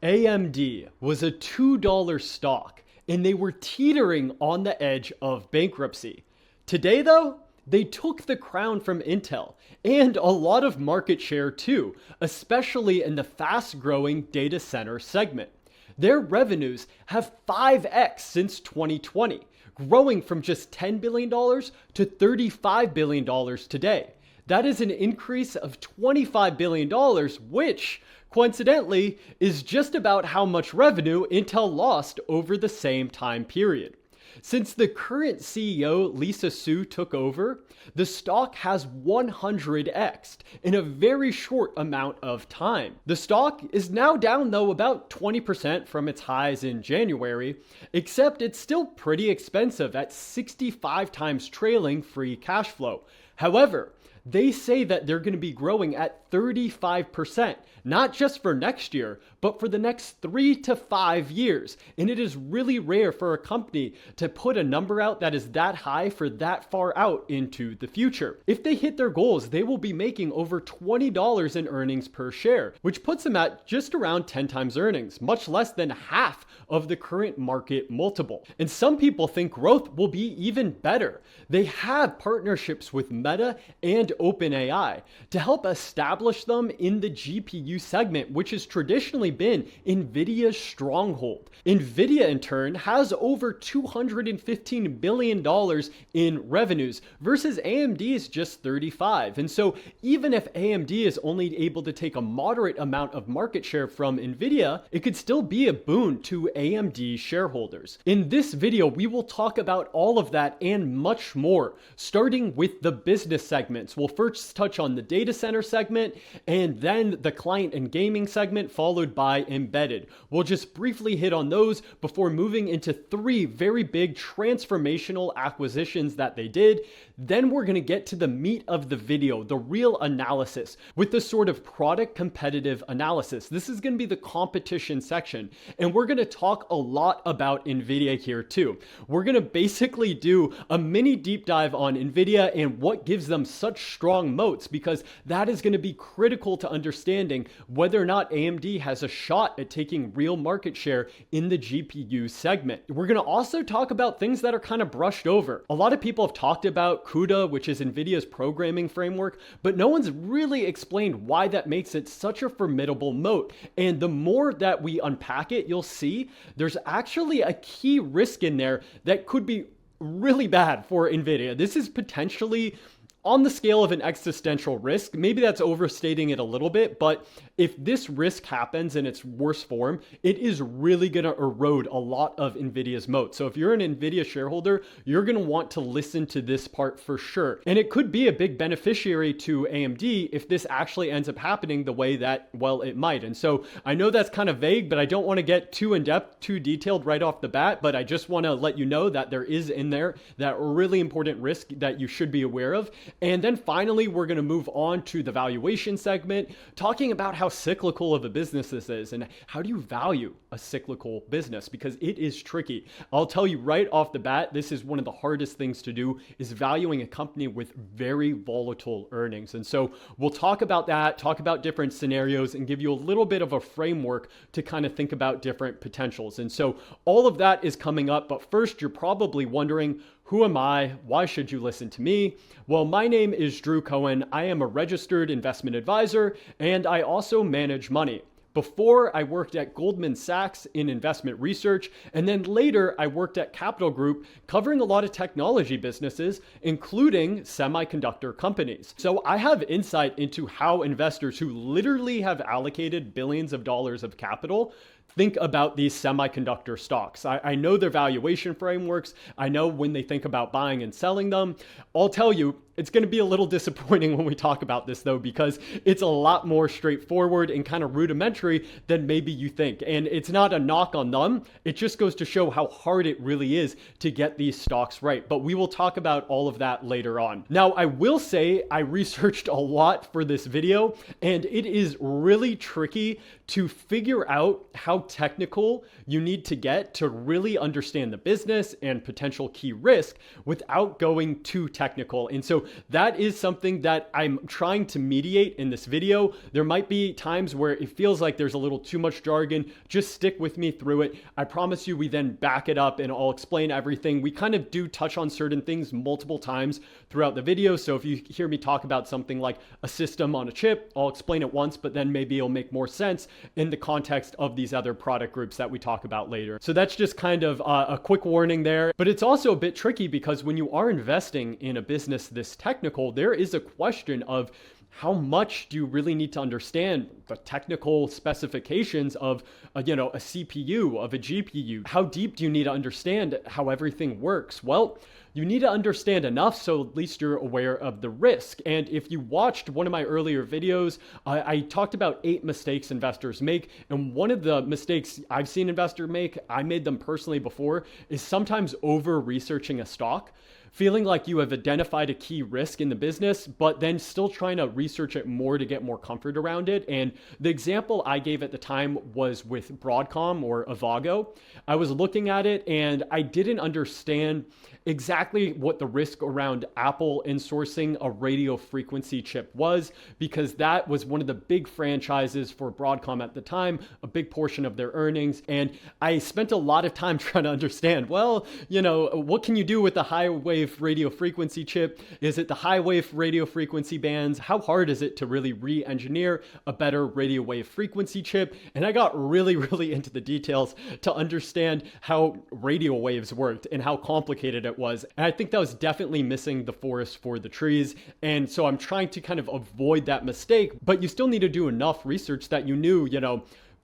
AMD was a $2 stock, and they were teetering on the edge of bankruptcy. Today, though, they took the crown from Intel, and a lot of market share too, especially in the fast-growing data center segment. Their revenues have 5x since 2020, growing from just $10 billion to $35 billion today. That is an increase of $25 billion, which, coincidentally, is just about how much revenue Intel lost over the same time period. Since the current CEO, Lisa Su, took over, the stock has 100x'd in a very short amount of time. The stock is now down, though, about 20% from its highs in January, except it's still pretty expensive at 65 times trailing free cash flow. However, they say that they're going to be growing at 35%, not just for next year, but for the next 3 to 5 years. And it is really rare for a company to put a number out that is that high for that far out into the future. If they hit their goals, they will be making over $20 in earnings per share, which puts them at just around 10 times earnings, much less than half of the current market multiple. And some people think growth will be even better. They have partnerships with Meta and OpenAI to help establish them in the GPU segment, which has traditionally been Nvidia's stronghold. Nvidia, in turn, has over $215 billion in revenues versus AMD's just 35. And so even if AMD is only able to take a moderate amount of market share from Nvidia, it could still be a boon to AMD shareholders. In this video, we will talk about all of that and much more, starting with the business segments. We'll first touch on the data center segment and then the client and gaming segment, followed by embedded. We'll just briefly hit on those before moving into 3 very big transformational acquisitions that they did. Then we're going to get to the meat of the video, the real analysis with the sort of product competitive analysis. This is going to be the competition section, and we're going to talk a lot about Nvidia here too. We're going to basically do a mini deep dive on Nvidia and what gives them such strong moats, because that is going to be critical to understanding whether or not AMD has a shot at taking real market share in the GPU segment. We're going to also talk about things that are kind of brushed over. A lot of people have talked about CUDA, which is Nvidia's programming framework, but no one's really explained why that makes it such a formidable moat. And the more that we unpack it, you'll see there's actually a key risk in there that could be really bad for Nvidia. This is potentially on the scale of an existential risk. Maybe that's overstating it a little bit, but if this risk happens in its worst form, it is really going to erode a lot of Nvidia's moat. So if you're an Nvidia shareholder, you're going to want to listen to this part for sure. And it could be a big beneficiary to AMD if this actually ends up happening the way that, well, it might. And so I know that's kind of vague, but I don't want to get too in-depth, too detailed right off the bat, but I just want to let you know that there is in there that really important risk that you should be aware of. And then finally, we're going to move on to the valuation segment, talking about how cyclical of a business this is and how do you value a cyclical business, because it is tricky. I'll tell you right off the bat, this is one of the hardest things to do, is valuing a company with very volatile earnings. And so we'll talk about that, talk about different scenarios, and give you a little bit of a framework to kind of think about different potentials. And so all of that is coming up. But first, you're probably wondering, who am I? Why should you listen to me? Well, my name is Drew Cohen. I am a registered investment advisor, and I also manage money. Before, I worked at Goldman Sachs in investment research, and then later I worked at Capital Group covering a lot of technology businesses, including semiconductor companies. So I have insight into how investors who literally have allocated billions of dollars of capital think about these semiconductor stocks. I know their valuation frameworks. I know when they think about buying and selling them. I'll tell you, it's going to be a little disappointing when we talk about this, though, because it's a lot more straightforward and kind of rudimentary than maybe you think. And it's not a knock on them. It just goes to show how hard it really is to get these stocks right. But we will talk about all of that later on. Now, I will say I researched a lot for this video, and it is really tricky to figure out how technical you need to get to really understand the business and potential key risk without going too technical. And so that is something that I'm trying to mediate in this video. There might be times where it feels like like there's a little too much jargon, just stick with me through it. I promise you we then back it up and I'll explain everything. We kind of do touch on certain things multiple times throughout the video. So if you hear me talk about something like a system on a chip, I'll explain it once, but then maybe it'll make more sense in the context of these other product groups that we talk about later. So that's just kind of a quick warning there. But it's also a bit tricky because when you are investing in a business this technical, there is a question of how much do you really need to understand the technical specifications of a CPU, of a GPU? How deep do you need to understand how everything works? Well, you need to understand enough so at least you're aware of the risk. And if you watched one of my earlier videos, I talked about 8 mistakes investors make. And one of the mistakes I've seen investors make, I made them personally before, is sometimes over-researching a stock. Feeling like you have identified a key risk in the business, but then still trying to research it more to get more comfort around it. And the example I gave at the time was with Broadcom or Avago. I was looking at it and I didn't understand exactly what the risk around Apple insourcing a radio frequency chip was, because that was one of the big franchises for Broadcom at the time, a big portion of their earnings. And I spent a lot of time trying to understand, well, what can you do with the high wave radio frequency chip? Is it the high wave radio frequency bands? How hard is it to really re-engineer a better radio wave frequency chip? And I got really, really into the details to understand how radio waves worked and how complicated it was. And I think that was definitely missing the forest for the trees. And so I'm trying to kind of avoid that mistake, but you still need to do enough research that you knew,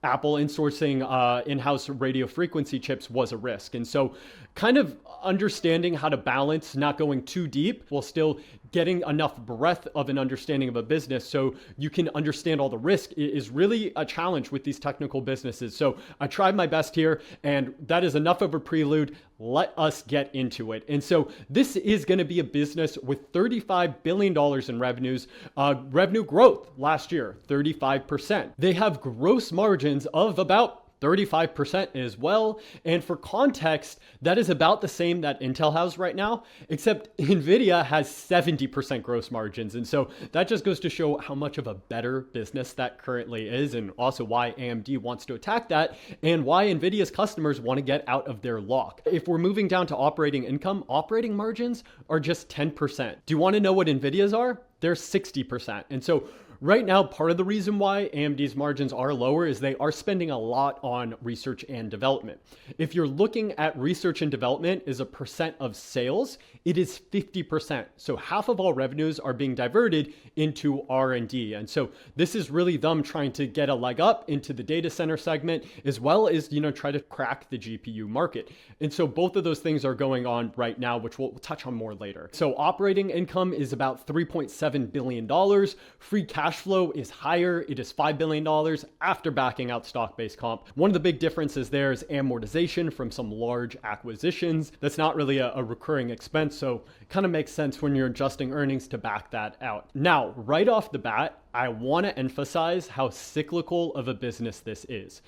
Apple insourcing in-house radio frequency chips was a risk. And so kind of understanding how to balance not going too deep while still getting enough breadth of an understanding of a business so you can understand all the risk is really a challenge with these technical businesses. So I tried my best here, and that is enough of a prelude. Let us get into it. And so this is going to be a business with $35 billion in revenues, revenue growth last year, 35%. They have gross margins of about 35% as well. And for context, that is about the same that Intel has right now, except Nvidia has 70% gross margins. And so that just goes to show how much of a better business that currently is, and also why AMD wants to attack that and why Nvidia's customers want to get out of their lock. If we're moving down to operating income, operating margins are just 10%. Do you want to know what Nvidia's are? They're 60%. And so right now, part of the reason why AMD's margins are lower is they are spending a lot on research and development. If you're looking at research and development as a percent of sales, it is 50%. So half of all revenues are being diverted into R&D. And so this is really them trying to get a leg up into the data center segment, as well as, try to crack the GPU market. And so both of those things are going on right now, which we'll touch on more later. So operating income is about $3.7 billion. Free cash flow is higher. It is $5 billion after backing out stock-based comp. One of the big differences there is amortization from some large acquisitions. That's not really a recurring expense, so it kind of makes sense when you're adjusting earnings to back that out. Now, right off the bat, I want to emphasize how cyclical of a business this is.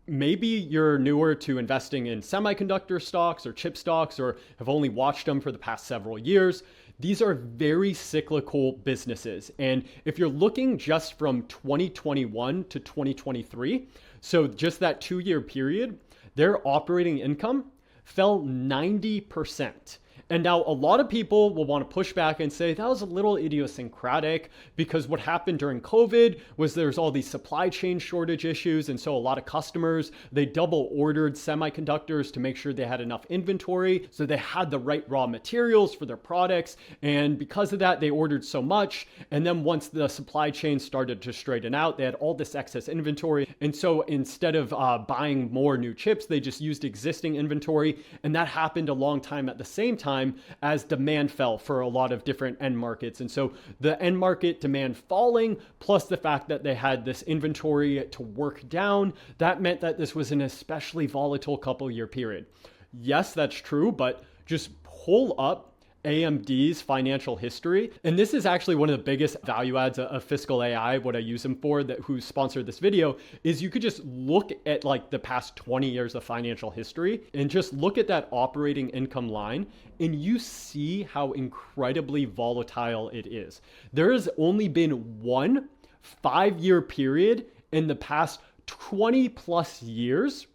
Maybe you're newer to investing in semiconductor stocks or chip stocks, or have only watched them for the past several years. These are very cyclical businesses. And if you're looking just from 2021 to 2023, so just that 2-year period, their operating income fell 90%. And now a lot of people will want to push back and say that was a little idiosyncratic because what happened during COVID was there's all these supply chain shortage issues. And so a lot of customers, they double ordered semiconductors to make sure they had enough inventory. So they had the right raw materials for their products. And because of that, they ordered so much. And then once the supply chain started to straighten out, they had all this excess inventory. And so instead of buying more new chips, they just used existing inventory. And that happened a long time at the same time as demand fell for a lot of different end markets. And so the end market demand falling, plus the fact that they had this inventory to work down, that meant that this was an especially volatile couple-year period. Yes, that's true, but just pull up AMD's financial history. And this is actually one of the biggest value adds of Fiscal AI, what I use them for, that who sponsored this video, is you could just look at like the past 20 years of financial history and just look at that operating income line and you see how incredibly volatile it is. There has only been one 5-year period in the past 20 plus years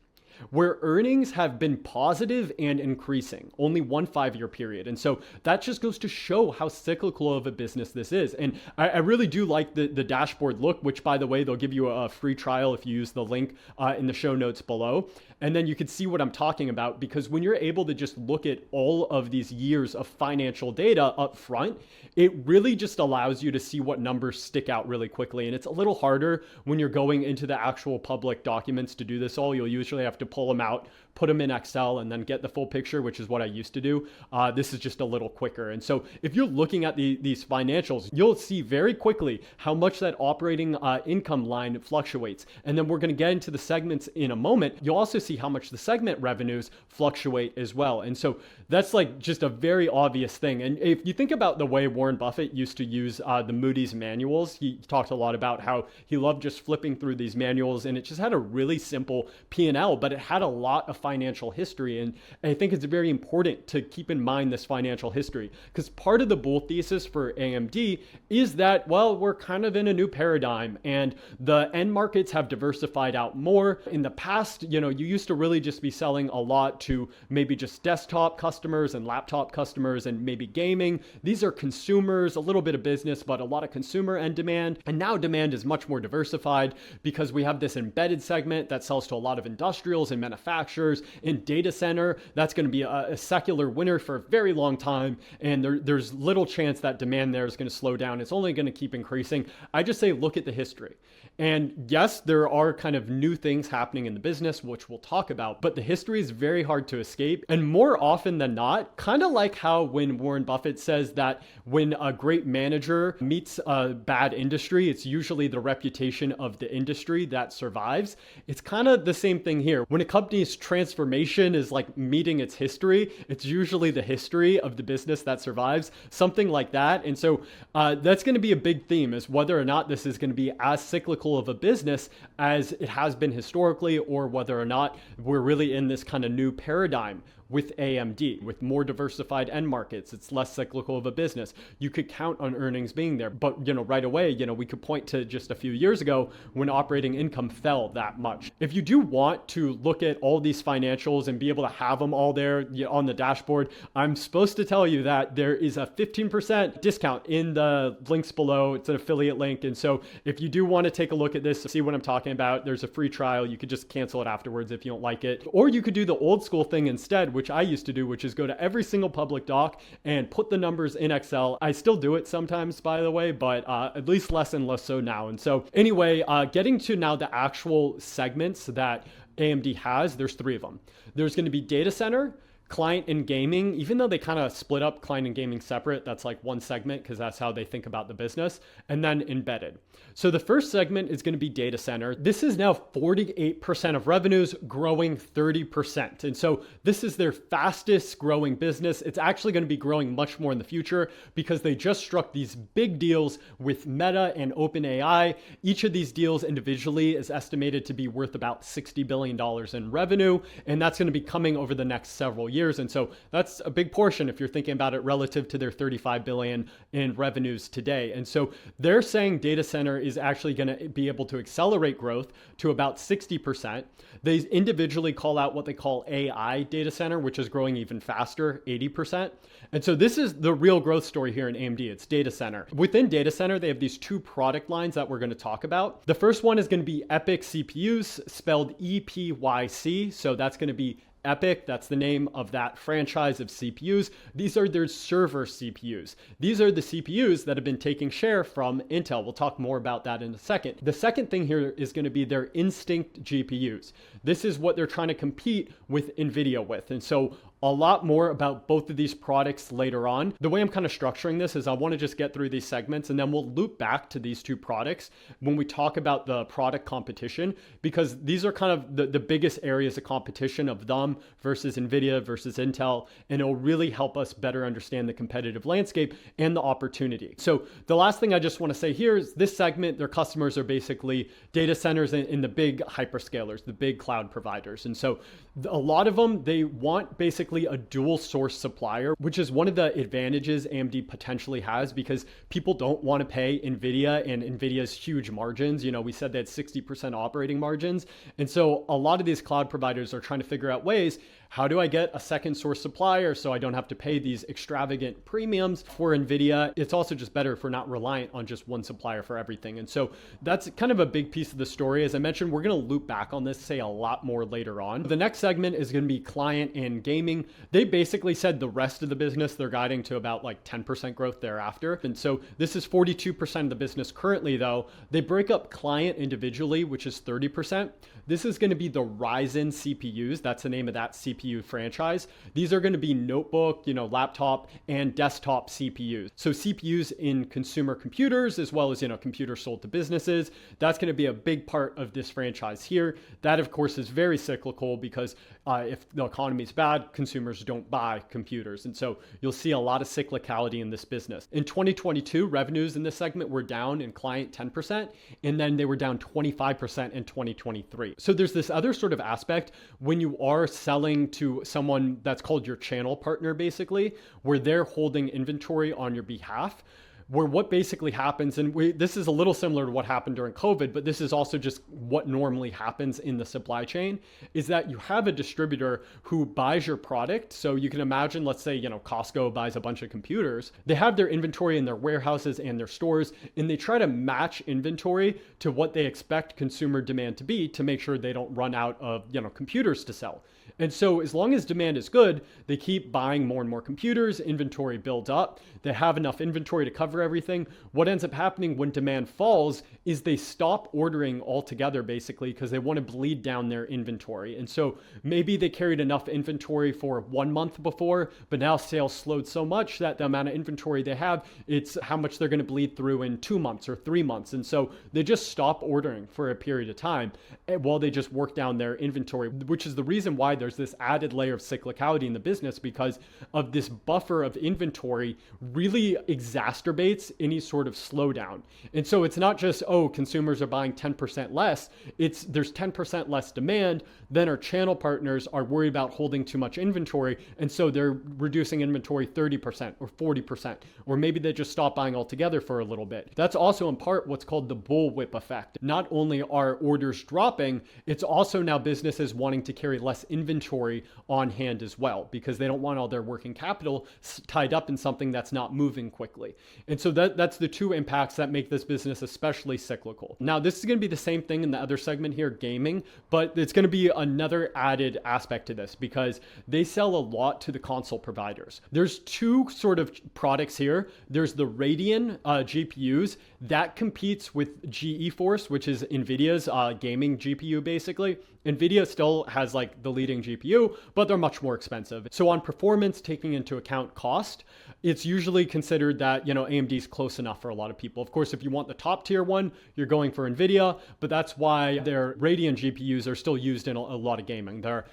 where earnings have been positive and increasing, only 1 5-year period. And so that just goes to show how cyclical of a business this is. And I really do like the dashboard look, which, by the way, they'll give you a free trial if you use the link in the show notes below. And then you can see what I'm talking about, because when you're able to just look at all of these years of financial data up front, it really just allows you to see what numbers stick out really quickly. And it's a little harder when you're going into the actual public documents to do this all. You'll usually have to pull them out, put them in Excel, and then get the full picture, which is what I used to do. This is just a little quicker. And so if you're looking at these financials, you'll see very quickly how much that operating income line fluctuates. And then we're going to get into the segments in a moment. You'll also see how much the segment revenues fluctuate as well. And so that's like just a very obvious thing. And if you think about the way Warren Buffett used to use the Moody's manuals, he talked a lot about how he loved just flipping through these manuals, and it just had a really simple P&L, but it had a lot of financial history. And I think it's very important to keep in mind this financial history, because part of the bull thesis for AMD is that, well, we're kind of in a new paradigm and the end markets have diversified out more. In the past, you used to really just be selling a lot to maybe just desktop customers and laptop customers and maybe gaming. These are consumers, a little bit of business, but a lot of consumer end demand. And now demand is much more diversified because we have this embedded segment that sells to a lot of industrials and manufacturers. In data center, that's going to be a secular winner for a very long time. And there's little chance that demand there is going to slow down. It's only going to keep increasing. I just say, look at the history. And yes, there are kind of new things happening in the business, which we'll talk about, but the history is very hard to escape. And more often than not, kind of like how when Warren Buffett says that when a great manager meets a bad industry, it's usually the reputation of the industry that survives. It's kind of the same thing here. When a company's transformation is like meeting its history, it's usually the history of the business that survives, something like that. And so that's going to be a big theme, is whether or not this is going to be as cyclical of a business as it has been historically, or whether or not we're really in this kind of new paradigm with AMD, with more diversified end markets. It's less cyclical of a business. You could count on earnings being there, but right away, we could point to just a few years ago when operating income fell that much. If you do want to look at all these financials and be able to have them all there on the dashboard, I'm supposed to tell you that there is a 15% discount in the links below. It's an affiliate link. And so if you do want to take a look at this, see what I'm talking about, there's a free trial. You could just cancel it afterwards if you don't like it. Or you could do the old school thing instead, which I used to do, which is go to every single public doc and put the numbers in Excel. I still do it sometimes, by the way, but at least less and less so now. And so anyway, getting to now the actual segments that AMD has, there's 3 of them. There's going to be data center, client and gaming. Even though they kind of split up client and gaming separate, that's like one segment because that's how they think about the business. And then embedded. So the first segment is going to be data center. This is now 48% of revenues, growing 30%. And so this is their fastest growing business. It's actually going to be growing much more in the future because they just struck these big deals with Meta and OpenAI. Each of these deals individually is estimated to be worth about $60 billion in revenue. And that's going to be coming over the next several years. And so that's a big portion if you're thinking about it relative to their 35 billion in revenues today. And so they're saying data center is actually going to be able to accelerate growth to about 60%. They individually call out what they call AI data center, which is growing even faster, 80%. And so this is the real growth story here in AMD. It's data center. Within data center, they have these 2 product lines that we're going to talk about. The first one is going to be EPYC CPUs, spelled EPYC. So that's going to be EPYC, that's the name of that franchise of CPUs. These are their server CPUs. These are the CPUs that have been taking share from Intel. We'll talk more about that in a second. The second thing here is going to be their Instinct GPUs. This is what they're trying to compete with Nvidia with. And so a lot more about both of these products later on. The way I'm kind of structuring this is I want to just get through these segments and then we'll loop back to these 2 products when we talk about the product competition, because these are kind of the biggest areas of competition of them Qualcomm versus Nvidia versus Intel, and it'll really help us better understand the competitive landscape and the opportunity. So the last thing I just want to say here is this segment, their customers are basically data centers in the big hyperscalers, the big cloud providers. And so a lot of them, they want basically a dual source supplier, which is one of the advantages AMD potentially has because people don't want to pay Nvidia and Nvidia's huge margins. You know, we said they had 60% operating margins. And so a lot of these cloud providers are trying to figure out ways, how do I get a second source supplier so I don't have to pay these extravagant premiums for Nvidia? It's also just better if we're not reliant on just one supplier for everything. And so that's kind of a big piece of the story. As I mentioned, we're going to loop back on this, say a lot more later on. The next segment is going to be client and gaming. They basically said the rest of the business, they're guiding to about like 10% growth thereafter. And so this is 42% of the business currently though. They break up client individually, which is 30%. This is going to be the Ryzen CPUs. That's the name of that CPU franchise. These are going to be notebook, laptop and desktop CPUs. So CPUs in consumer computers, as well as, computers sold to businesses. That's going to be a big part of this franchise here. That of course is very cyclical because if the economy is bad, consumers don't buy computers. And so you'll see a lot of cyclicality in this business. In 2022, revenues in this segment were down in client 10%, and then they were down 25% in 2023. So there's this other sort of aspect when you are selling to someone that's called your channel partner, basically, where they're holding inventory on your behalf. Where what basically happens, and this is a little similar to what happened during COVID, but this is also just what normally happens in the supply chain, is that you have a distributor who buys your product. So you can imagine, let's say, Costco buys a bunch of computers. They have their inventory in their warehouses and their stores, and they try to match inventory to what they expect consumer demand to be to make sure they don't run out of, computers to sell. And so as long as demand is good, they keep buying more and more computers, inventory builds up, they have enough inventory to cover everything. What ends up happening when demand falls is they stop ordering altogether, basically, because they want to bleed down their inventory. And so maybe they carried enough inventory for 1 month before, but now sales slowed so much that the amount of inventory they have, it's how much they're going to bleed through in 2 months or 3 months. And so they just stop ordering for a period of time while they just work down their inventory, which is the reason why there's this added layer of cyclicality in the business, because of this buffer of inventory really exacerbates any sort of slowdown. And so it's not just, consumers are buying 10% less. There's 10% less demand. Then our channel partners are worried about holding too much inventory. And so they're reducing inventory 30% or 40%, or maybe they just stop buying altogether for a little bit. That's also in part what's called the bullwhip effect. Not only are orders dropping, it's also now businesses wanting to carry less inventory on hand as well, because they don't want all their working capital tied up in something that's not moving quickly. And so that's the two impacts that make this business especially cyclical. Now, this is going to be the same thing in the other segment here, gaming, but it's going to be another added aspect to this because they sell a lot to the console providers. There's two sort of products here. There's the Radeon GPUs that competes with GeForce, which is Nvidia's gaming GPU, basically. Nvidia still has like the leading GPU, but they're much more expensive. So on performance, taking into account cost, it's usually considered that, AMD is close enough for a lot of people. Of course, if you want the top tier one, you're going for Nvidia, but that's why their Radeon GPUs are still used in a lot of gaming. They're,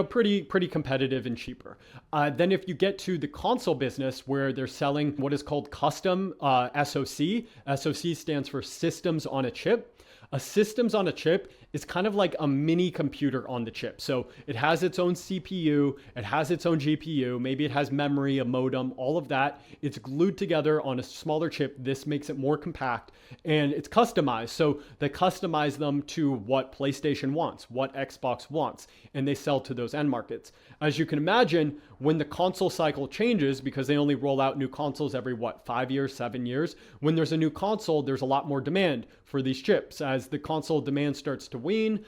pretty competitive and cheaper. Then if you get to the console business where they're selling what is called custom SoC, SoC stands for systems on a chip. A systems on a chip is kind of like a mini computer on the chip. So it has its own CPU, it has its own GPU, maybe it has memory, a modem, all of that. It's glued together on a smaller chip. This makes it more compact and it's customized. So they customize them to what PlayStation wants, what Xbox wants, and they sell to those end markets. As you can imagine, when the console cycle changes, because they only roll out new consoles every 5 years, 7 years, when there's a new console, there's a lot more demand for these chips. As the console demand starts to wane,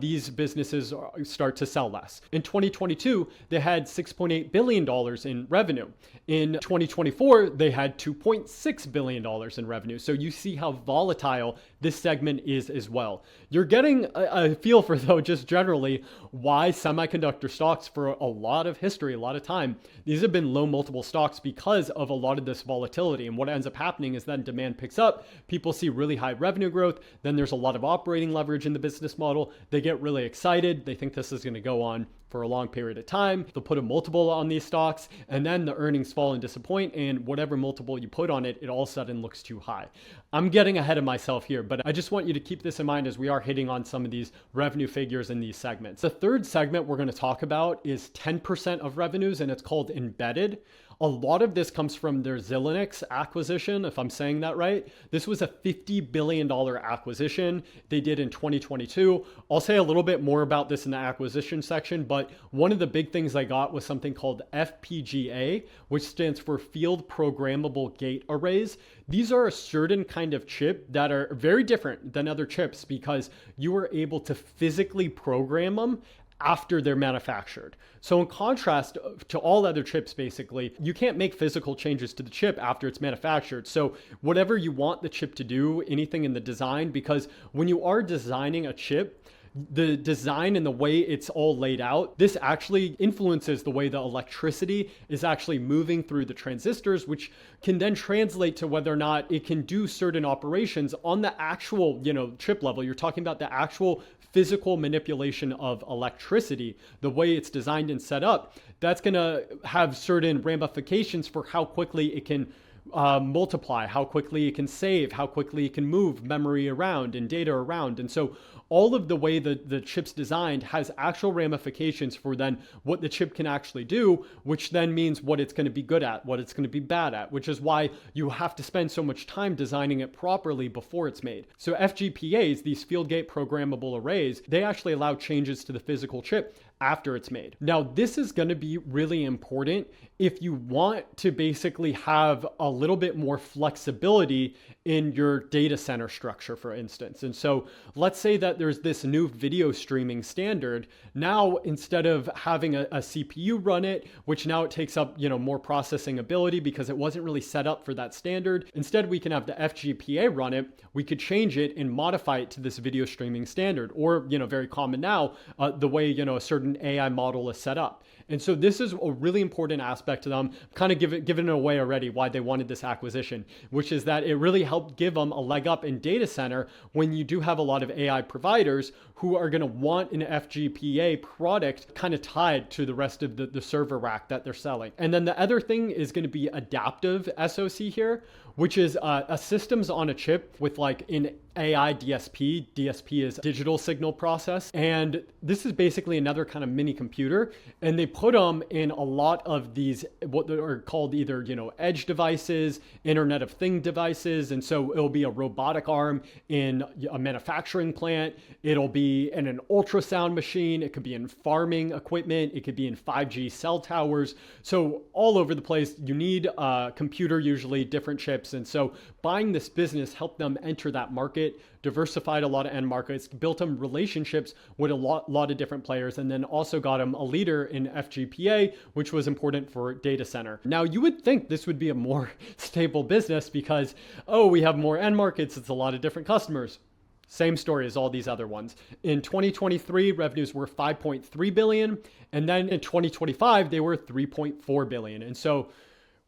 these businesses start to sell less. In 2022, they had $6.8 billion in revenue. In 2024, they had $2.6 billion in revenue. So you see how volatile this segment is as well. You're getting a feel for, though, just generally why semiconductor stocks for a lot of history, a lot of time, these have been low multiple stocks because of a lot of this volatility. And what ends up happening is then demand picks up, people see really high revenue growth, then there's a lot of operating leverage in the business model. They get really excited. They think this is going to go on for a long period of time. They'll put a multiple on these stocks, and then the earnings fall and disappoint, and whatever multiple you put on it, it all of a sudden looks too high. I'm getting ahead of myself here, but I just want you to keep this in mind as we are hitting on some of these revenue figures in these segments. The third segment we're going to talk about is 10% of revenues, and it's called embedded. A lot of this comes from their Xilinx acquisition, if I'm saying that right. This was a $50 billion acquisition they did in 2022. I'll say a little bit more about this in the acquisition section, but one of the big things I got was something called FPGA, which stands for Field Programmable Gate Arrays. These are a certain kind of chip that are very different than other chips because you are able to physically program them after they're manufactured. So in contrast to all other chips, basically, you can't make physical changes to the chip after it's manufactured. So whatever you want the chip to do, anything in the design, because when you are designing a chip, the design and the way it's all laid out, this actually influences the way the electricity is actually moving through the transistors, which can then translate to whether or not it can do certain operations on the actual, chip level. You're talking about the actual physical manipulation of electricity, the way it's designed and set up. That's going to have certain ramifications for how quickly it can multiply, how quickly it can save, how quickly it can move memory around and data around. And so all of the way the chip's designed has actual ramifications for then what the chip can actually do, which then means what it's going to be good at, what it's going to be bad at, which is why you have to spend so much time designing it properly before it's made. So FGPAs, these field gate programmable arrays, they actually allow changes to the physical chip after it's made. Now, this is going to be really important if you want to basically have a little bit more flexibility in your data center structure, for instance. And so let's say that there's this new video streaming standard. Now, instead of having a CPU run it, which now it takes up, more processing ability because it wasn't really set up for that standard. Instead, we can have the FGPA run it. We could change it and modify it to this video streaming standard, or, very common now, the way, a certain AI model is set up. And so this is a really important aspect to them, kind of given it away already why they wanted this acquisition, which is that it really helped give them a leg up in data center when you do have a lot of AI providers who are going to want an FGPA product kind of tied to the rest of the server rack that they're selling. And then the other thing is going to be adaptive SoC here, which is a systems on a chip with like an AI DSP. DSP is digital signal process. And this is basically another kind of mini computer. And they put them in a lot of these, what are called either, edge devices, Internet of Things devices. And so it'll be a robotic arm in a manufacturing plant. It'll be in an ultrasound machine. It could be in farming equipment. It could be in 5G cell towers. So all over the place, you need a computer, usually different chips. And so buying this business helped them enter that market, diversified a lot of end markets, built them relationships with a lot of different players, and then also got them a leader in FGPA, which was important for data center. Now, you would think this would be a more stable business because, we have more end markets. It's a lot of different customers. Same story as all these other ones. In 2023, revenues were 5.3 billion. And then in 2025, they were 3.4 billion. And so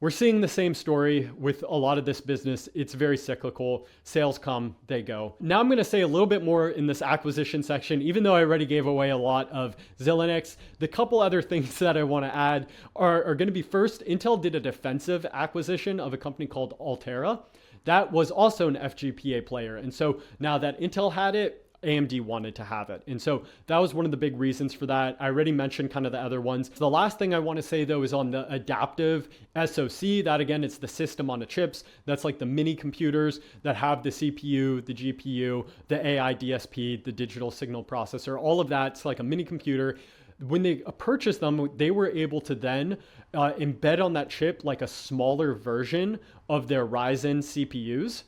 we're seeing the same story with a lot of this business. It's very cyclical. Sales come, they go. Now I'm going to say a little bit more in this acquisition section, even though I already gave away a lot of Xilinx. The couple other things that I want to add are going to be, first, Intel did a defensive acquisition of a company called Altera. That was also an FGPA player. And so now that Intel had it, AMD wanted to have it. And so that was one of the big reasons for that. I already mentioned kind of the other ones. The last thing I want to say though is on the adaptive SoC. That again, it's the system on the chips. That's like the mini computers that have the CPU, the GPU, the AI DSP, the digital signal processor, all of that's like a mini computer. When they purchased them, they were able to then embed on that chip like a smaller version of their Ryzen CPUs.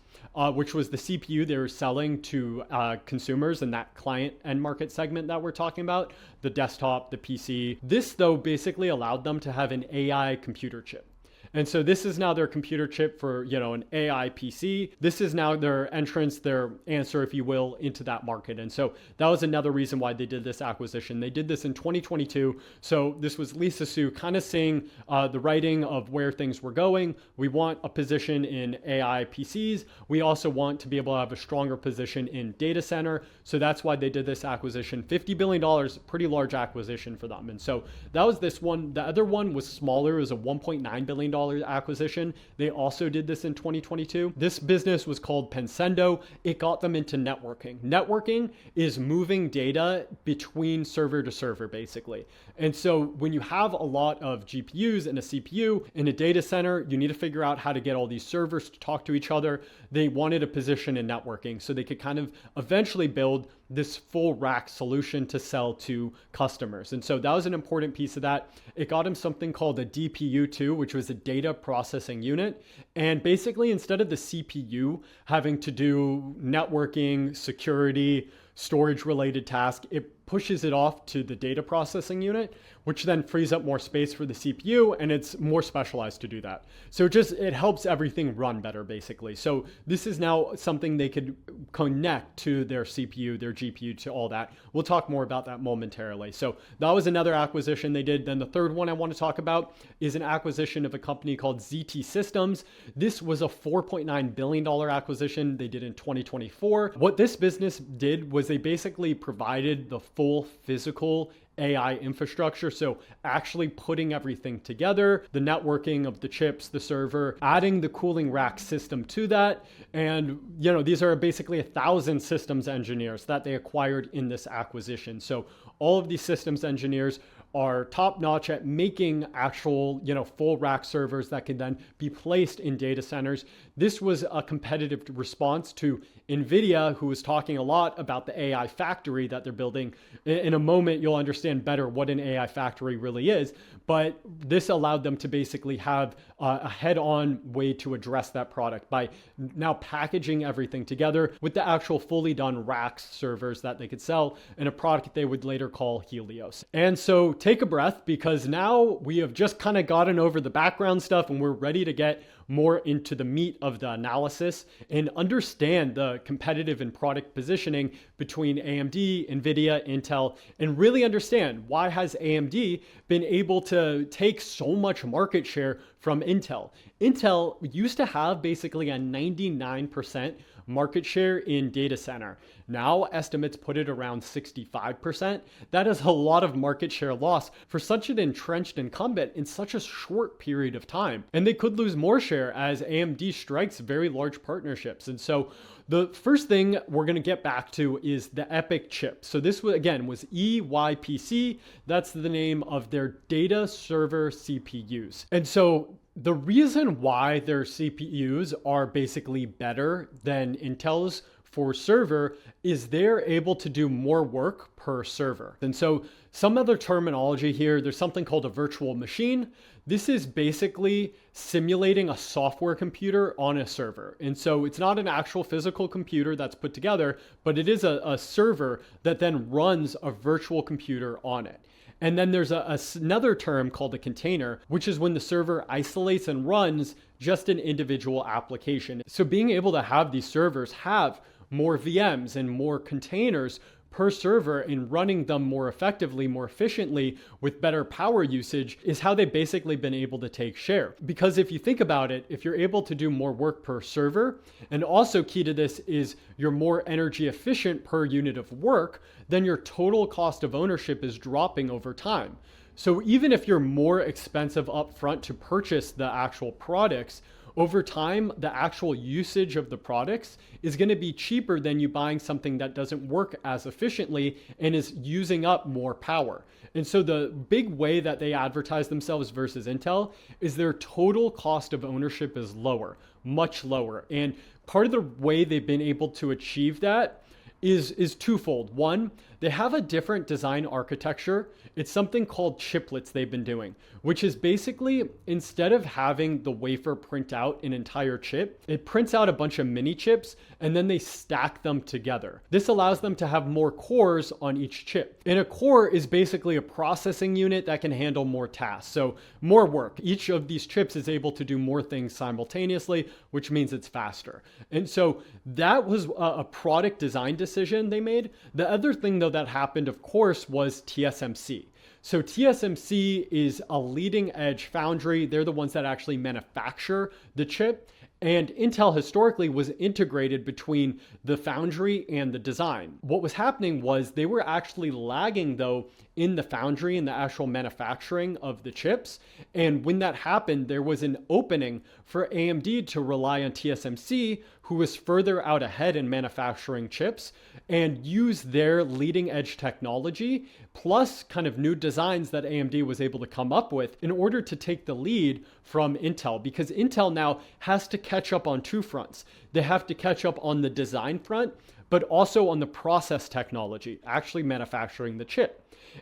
Which was the CPU they were selling to consumers in that client end market segment that we're talking about, the desktop, the PC. This, though, basically allowed them to have an AI computer chip. And so this is now their computer chip for, an AI PC. This is now their entrance, their answer, if you will, into that market. And so that was another reason why they did this acquisition. They did this in 2022. So this was Lisa Su kind of seeing the writing of where things were going. We want a position in AI PCs. We also want to be able to have a stronger position in data center. So that's why they did this acquisition. $50 billion, pretty large acquisition for them. And so that was this one. The other one was smaller. It was a $1.9 billion acquisition. They also did this in 2022. This business was called Pensendo. It got them into networking. Networking is moving data between server to server, basically. And so when you have a lot of GPUs and a CPU in a data center, you need to figure out how to get all these servers to talk to each other. They wanted a position in networking so they could kind of eventually build this full rack solution to sell to customers. And so that was an important piece of that. It got him something called a DPU2, which was a data processing unit. And basically, instead of the CPU having to do networking, security, storage related tasks, it pushes it off to the data processing unit, which then frees up more space for the CPU, and it's more specialized to do that. So it helps everything run better, basically. So this is now something they could connect to their CPU, their GPU, to all that. We'll talk more about that momentarily. So that was another acquisition they did. Then the third one I want to talk about is an acquisition of a company called ZT Systems. This was a $4.9 billion acquisition they did in 2024. What this business did was they basically provided the full physical AI infrastructure. So actually putting everything together, the networking of the chips, the server, adding the cooling rack system to that. And, these are basically 1,000 systems engineers that they acquired in this acquisition. So all of these systems engineers are top notch at making actual, full rack servers that can then be placed in data centers. This was a competitive response to Nvidia, who was talking a lot about the AI factory that they're building. In a moment, you'll understand better what an AI factory really is, but this allowed them to basically have a head-on way to address that product by now packaging everything together with the actual fully done rack servers that they could sell in a product they would later call Helios. And so take a breath, because now we have just kind of gotten over the background stuff and we're ready to get more into the meat of the analysis and understand the competitive and product positioning between AMD, Nvidia, Intel, and really understand why has AMD been able to take so much market share from Intel. Intel used to have basically a 99% market share in data center. Now estimates put it around 65%. That is a lot of market share loss for such an entrenched incumbent in such a short period of time. And they could lose more share as AMD strikes very large partnerships. And so the first thing we're going to get back to is the EPYC chip. So this was EYPC. That's the name of their data server CPUs. And so the reason why their CPUs are basically better than Intel's for server is they're able to do more work per server. And so some other terminology here, there's something called a virtual machine. This is basically simulating a software computer on a server. And so it's not an actual physical computer that's put together, but it is a server that then runs a virtual computer on it. And then there's another term called a container, which is when the server isolates and runs just an individual application. So being able to have these servers have more VMs and more containers per server and running them more effectively, more efficiently with better power usage is how they've basically been able to take share. Because if you think about it, if you're able to do more work per server, and also key to this is you're more energy efficient per unit of work, then your total cost of ownership is dropping over time. So even if you're more expensive upfront to purchase the actual products, over time, the actual usage of the products is going to be cheaper than you buying something that doesn't work as efficiently and is using up more power. And so the big way that they advertise themselves versus Intel is their total cost of ownership is lower, much lower. And part of the way they've been able to achieve that is twofold. One, they have a different design architecture. It's something called chiplets they've been doing, which is basically instead of having the wafer print out an entire chip, it prints out a bunch of mini chips and then they stack them together. This allows them to have more cores on each chip. And a core is basically a processing unit that can handle more tasks. So more work. Each of these chips is able to do more things simultaneously, which means it's faster. And so that was a product design decision they made. The other thing though that happened, of course, was TSMC. So TSMC is a leading edge foundry. They're the ones that actually manufacture the chip. And Intel historically was integrated between the foundry and the design. What was happening was they were actually lagging though in the foundry and the actual manufacturing of the chips. And when that happened, there was an opening for AMD to rely on TSMC, who was further out ahead in manufacturing chips, and use their leading edge technology plus kind of new designs that AMD was able to come up with in order to take the lead from Intel, because Intel now has to catch up on two fronts. They have to catch up on the design front, but also on the process technology, actually manufacturing the chip.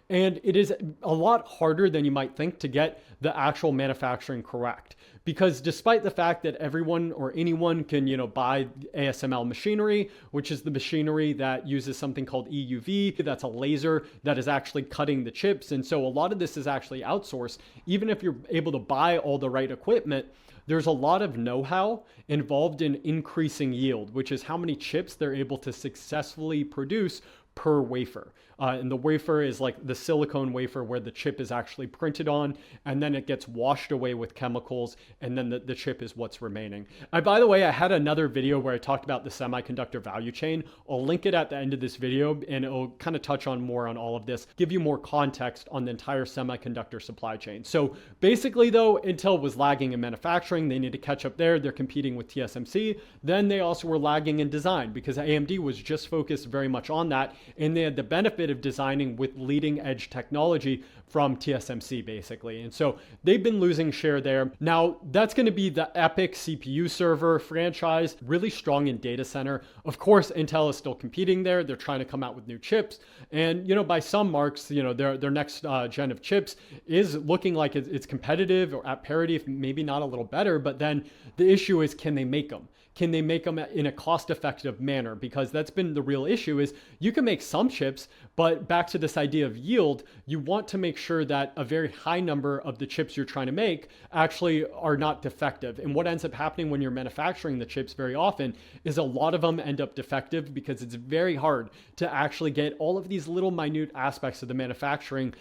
And it is a lot harder than you might think to get the actual manufacturing correct. Because despite the fact that everyone or anyone can, buy ASML machinery, which is the machinery that uses something called EUV, that's a laser that is actually cutting the chips. And so a lot of this is actually outsourced. Even if you're able to buy all the right equipment, there's a lot of know-how involved in increasing yield, which is how many chips they're able to successfully produce per wafer. And the wafer is like the silicone wafer where the chip is actually printed on, and then it gets washed away with chemicals, and then the chip is what's remaining. By the way, I had another video where I talked about the semiconductor value chain. I'll link it at the end of this video, and it'll kind of touch on more on all of this, give you more context on the entire semiconductor supply chain. So basically though, Intel was lagging in manufacturing. They need to catch up there. They're competing with TSMC. Then they also were lagging in design because AMD was just focused very much on that. And they had the benefit of designing with leading edge technology from TSMC basically. And so they've been losing share there. Now that's going to be the EPYC CPU server franchise, really strong in data center. Of course, Intel is still competing there. They're trying to come out with new chips. And, by some marks, their next gen of chips is looking like it's competitive or at parity, if maybe not a little better. But then the issue is, can they make them? Can they make them in a cost-effective manner? Because that's been the real issue is you can make some chips, but back to this idea of yield, you want to make sure that a very high number of the chips you're trying to make actually are not defective. And what ends up happening when you're manufacturing the chips very often is a lot of them end up defective because it's very hard to actually get all of these little minute aspects of the manufacturing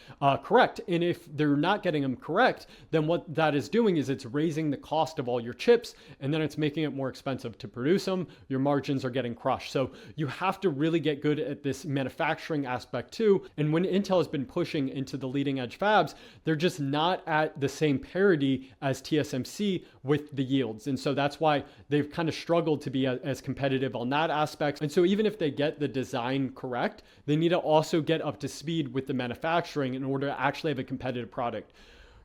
correct. And if they're not getting them correct, then what that is doing is it's raising the cost of all your chips, and then it's making it more expensive to produce them. Your margins are getting crushed. So you have to really get good at this manufacturing aspect too. And when Intel has been pushing into the leading edge fabs, they're just not at the same parity as TSMC with the yields. And so that's why they've kind of struggled to be as competitive on that aspect. And so even if they get the design correct, they need to also get up to speed with the manufacturing in order to actually have a competitive product.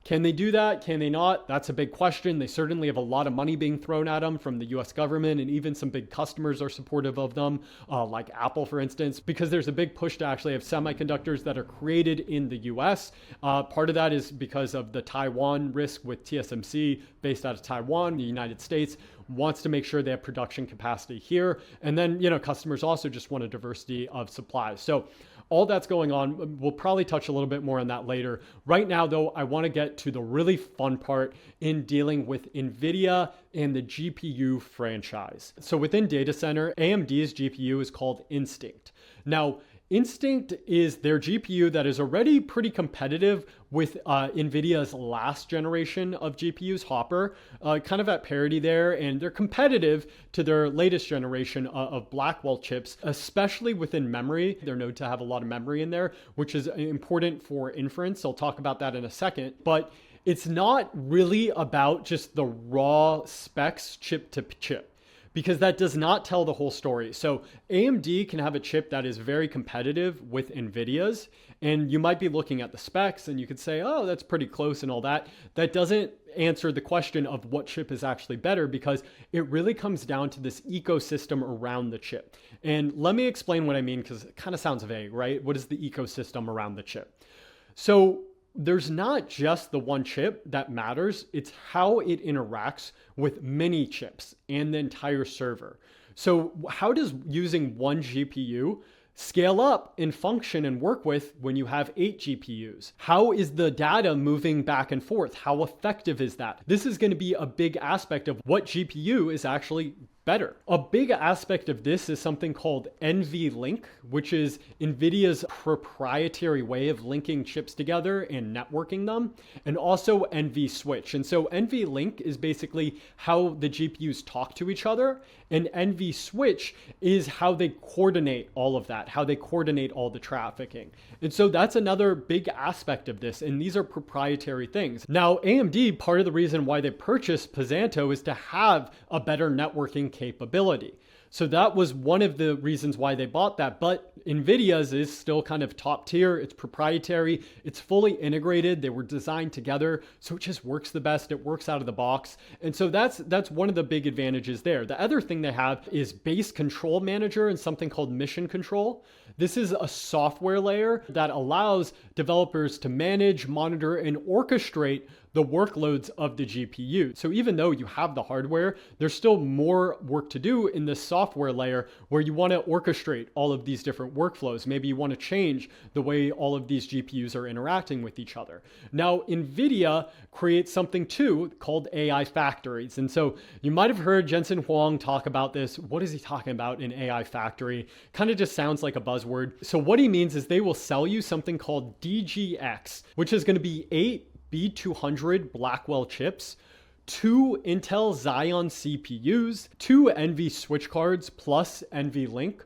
Can they do that? Can they not? That's a big question. They certainly have a lot of money being thrown at them from the US government, and even some big customers are supportive of them, like Apple, for instance, because there's a big push to actually have semiconductors that are created in the US. Part of that is because of the Taiwan risk with TSMC based out of Taiwan. The United States wants to make sure they have production capacity here. And then, customers also just want a diversity of supplies. So all that's going on. We'll probably touch a little bit more on that later. Right now, though, I want to get to the really fun part in dealing with Nvidia and the GPU franchise. So within data center, AMD's GPU is called Instinct. Now, Instinct is their GPU that is already pretty competitive with NVIDIA's last generation of GPUs, Hopper, kind of at parity there. And they're competitive to their latest generation of Blackwell chips, especially within memory. They're known to have a lot of memory in there, which is important for inference. I'll talk about that in a second. But it's not really about just the raw specs chip to chip, because that does not tell the whole story. So AMD can have a chip that is very competitive with NVIDIA's, And you might be looking at the specs and you could say, oh, that's pretty close and all that. That doesn't answer the question of what chip is actually better, because it really comes down to this ecosystem around the chip. And let me explain what I mean, because it kind of sounds vague, right? What is the ecosystem around the chip? So there's not just the one chip that matters, it's how it interacts with many chips and the entire server. So how does using one GPU scale up and function and work with when you have 8 GPUs? How is the data moving back and forth? How effective is that? This is going to be a big aspect of what GPU is actually better. A big aspect of this is something called NVLink, which is Nvidia's proprietary way of linking chips together and networking them, and also NVSwitch. And so NVLink is basically how the GPUs talk to each other, and NVSwitch is how they coordinate all of that, how they coordinate all the trafficking. And so that's another big aspect of this, and these are proprietary things. Now, AMD, part of the reason why they purchased Pisanto is to have a better networking capability. So that was one of the reasons why they bought that. But Nvidia's is still kind of top tier. It's proprietary. It's fully integrated. They were designed together. So it just works the best. It works out of the box. And so that's one of the big advantages there. The other thing they have is base control manager and something called mission control. This is a software layer that allows developers to manage, monitor, and orchestrate the workloads of the GPU. So even though you have the hardware, there's still more work to do in the software layer where you want to orchestrate all of these different workflows. Maybe you want to change the way all of these GPUs are interacting with each other. Now, Nvidia creates something too called AI factories. And so you might have heard Jensen Huang talk about this. What is he talking about in AI factory? Kind of just sounds like a buzzword. So what he means is they will sell you something called DGX, which is going to be 8 B200 Blackwell chips, 2 Intel Xeon CPUs, 2 NV switch cards plus NVLink,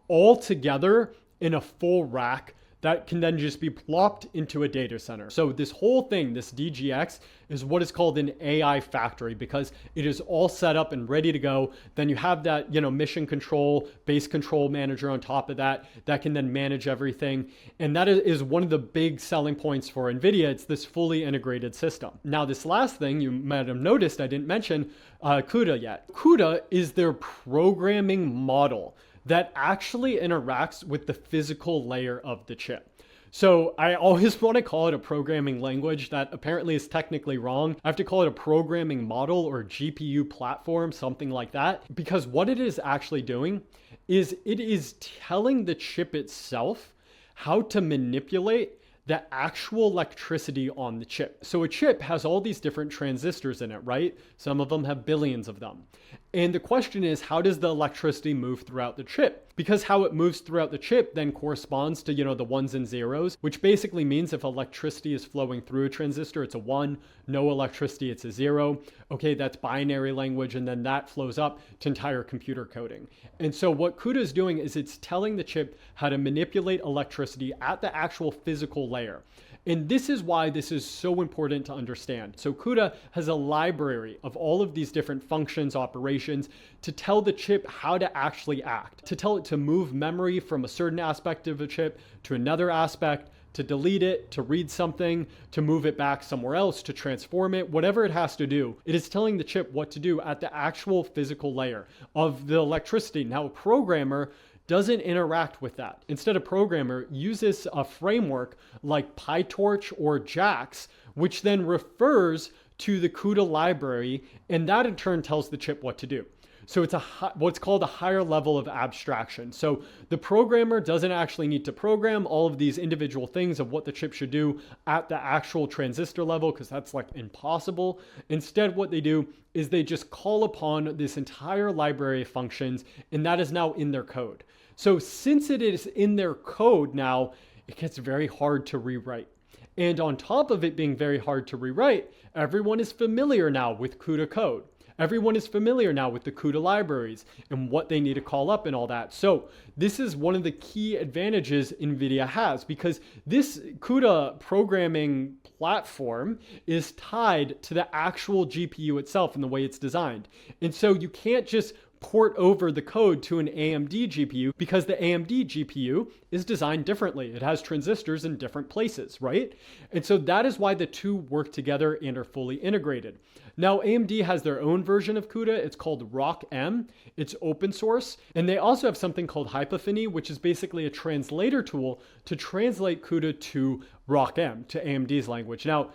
all together in a full rack that can then just be plopped into a data center. So this whole thing, this DGX, is what is called an AI factory because it is all set up and ready to go. Then you have that, mission control, base control manager on top of that can then manage everything. And that is one of the big selling points for NVIDIA. It's this fully integrated system. Now, this last thing you might have noticed, I didn't mention CUDA yet. CUDA is their programming model that actually interacts with the physical layer of the chip. So I always want to call it a programming language. That apparently is technically wrong. I have to call it a programming model or GPU platform, something like that. Because what it is actually doing is it is telling the chip itself how to manipulate the actual electricity on the chip. So a chip has all these different transistors in it, right? Some of them have billions of them. And the question is, how does the electricity move throughout the chip? Because how it moves throughout the chip then corresponds to, the ones and zeros, which basically means if electricity is flowing through a transistor, it's a 1, no electricity, it's a 0. Okay, that's binary language, and then that flows up to entire computer coding. And so what CUDA is doing is it's telling the chip how to manipulate electricity at the actual physical layer. And this is why this is so important to understand. So CUDA has a library of all of these different functions, operations, to tell the chip how to actually act, to tell it to move memory from a certain aspect of a chip to another aspect, to delete it, to read something, to move it back somewhere else, to transform it, whatever it has to do. It is telling the chip what to do at the actual physical layer of the electricity. Now, a programmer doesn't interact with that. Instead, a programmer uses a framework like PyTorch or JAX, which then refers to the CUDA library, and that in turn tells the chip what to do. So it's what's called a higher level of abstraction. So the programmer doesn't actually need to program all of these individual things of what the chip should do at the actual transistor level, because that's like impossible. Instead, what they do is they just call upon this entire library of functions, and that is now in their code. So since it is in their code now, it gets very hard to rewrite. And on top of it being very hard to rewrite, everyone is familiar now with CUDA code. Everyone is familiar now with the CUDA libraries and what they need to call up and all that. So this is one of the key advantages NVIDIA has, because this CUDA programming platform is tied to the actual GPU itself and the way it's designed. And so you can't just port over the code to an AMD GPU because the AMD GPU is designed differently. It has transistors in different places, right? And so that is why the two work together and are fully integrated. Now, AMD has their own version of CUDA. It's called ROCm. It's open source. And they also have something called Hypophony, which is basically a translator tool to translate CUDA to ROCm, to AMD's language. Now,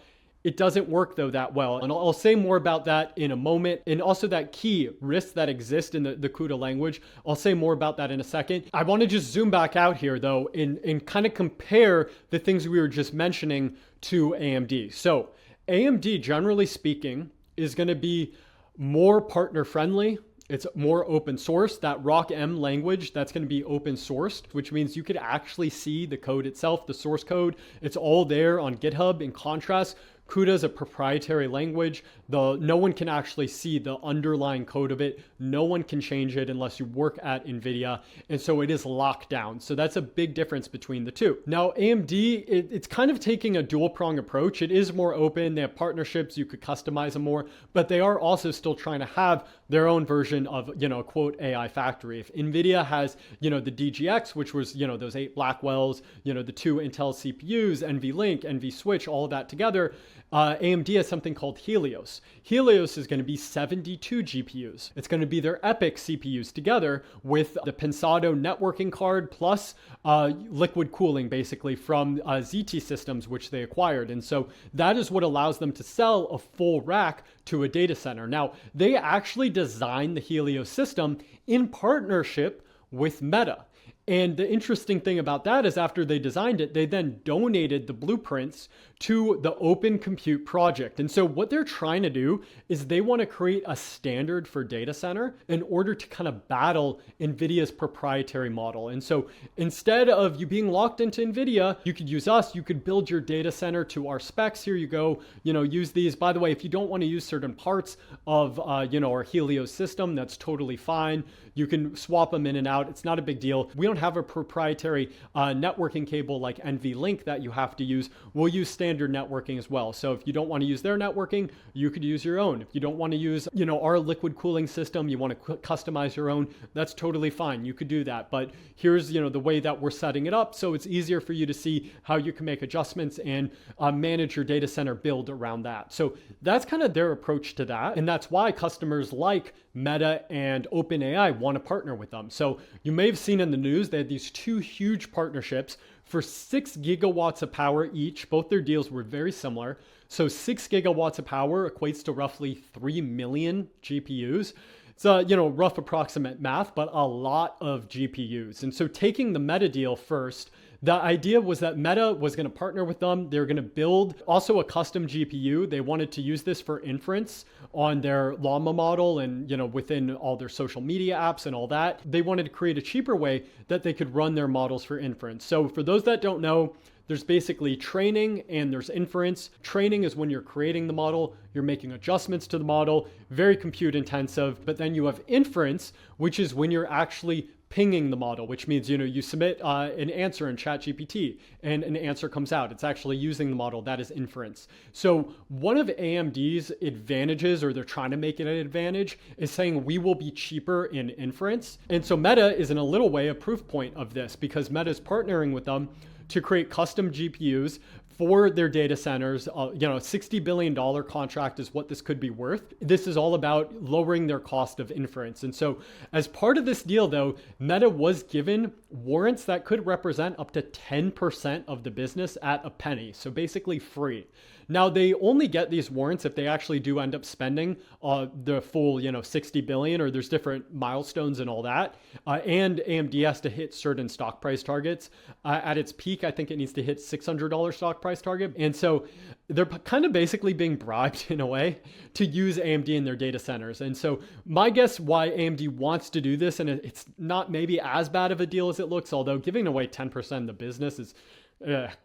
it doesn't work though that well. And I'll say more about that in a moment. And also that key risks that exist in the CUDA language. I'll say more about that in a second. I want to just zoom back out here though and kind of compare the things we were just mentioning to AMD. So AMD, generally speaking, is going to be more partner friendly. It's more open source. That ROCm language, that's going to be open sourced, which means you could actually see the code itself, the source code. It's all there on GitHub. In contrast, CUDA is a proprietary language. No one can actually see the underlying code of it. No one can change it unless you work at Nvidia. And so it is locked down. So that's a big difference between the two. Now, AMD, it's kind of taking a dual prong approach. It is more open. They have partnerships. You could customize them more, but they are also still trying to have their own version of, quote, AI factory. If Nvidia has, the DGX, which was, those 8 Blackwells, the 2 Intel CPUs, NVLink, NVSwitch, all of that together, AMD has something called Helios. Helios is going to be 72 GPUs. It's going to be their EPYC CPUs together with the Pensado networking card plus liquid cooling basically from ZT Systems, which they acquired. And so that is what allows them to sell a full rack to a data center. Now, they actually designed the Helios system in partnership with Meta. And the interesting thing about that is after they designed it, they then donated the blueprints to the Open Compute Project. And so what they're trying to do is they want to create a standard for data center in order to kind of battle NVIDIA's proprietary model. And so instead of you being locked into NVIDIA, you could use us, you could build your data center to our specs. Here you go, use these. By the way, if you don't want to use certain parts of, our Helios system, that's totally fine. You can swap them in and out. It's not a big deal. We don't have a proprietary networking cable like NVLink that you have to use. We'll use standard networking as well. So if you don't want to use their networking, you could use your own. If you don't want to use, our liquid cooling system, you want to customize your own, that's totally fine. You could do that. But here's, the way that we're setting it up. So it's easier for you to see how you can make adjustments and manage your data center build around that. So that's kind of their approach to that. And that's why customers like Meta and OpenAI want to partner with them. So you may have seen in the news, they had these 2 huge partnerships for 6 gigawatts of power each. Both their deals were very similar. So 6 gigawatts of power equates to roughly 3 million GPUs. It's rough approximate math, but a lot of GPUs. And so taking the Meta deal first, the idea was that Meta was going to partner with them. They were going to build also a custom GPU. They wanted to use this for inference on their Llama model and, within all their social media apps and all that. They wanted to create a cheaper way that they could run their models for inference. So for those that don't know, there's basically training and there's inference. Training is when you're creating the model, you're making adjustments to the model, very compute intensive. But then you have inference, which is when you're actually pinging the model, which means, you submit an answer in ChatGPT and an answer comes out. It's actually using the model. That is inference. So one of AMD's advantages, or they're trying to make it an advantage, is saying we will be cheaper in inference. And so Meta is in a little way a proof point of this because Meta is partnering with them to create custom GPUs for their data centers. $60 billion contract is what this could be worth. This is all about lowering their cost of inference. And so as part of this deal though, Meta was given warrants that could represent up to 10% of the business at a penny. So basically free. Now they only get these warrants if they actually do end up spending the full, 60 billion, or there's different milestones and all that. And AMD has to hit certain stock price targets. At its peak, I think it needs to hit $600 stock price target. And so they're kind of basically being bribed in a way to use AMD in their data centers. And so my guess why AMD wants to do this, and it's not maybe as bad of a deal as it looks, although giving away 10% of the business is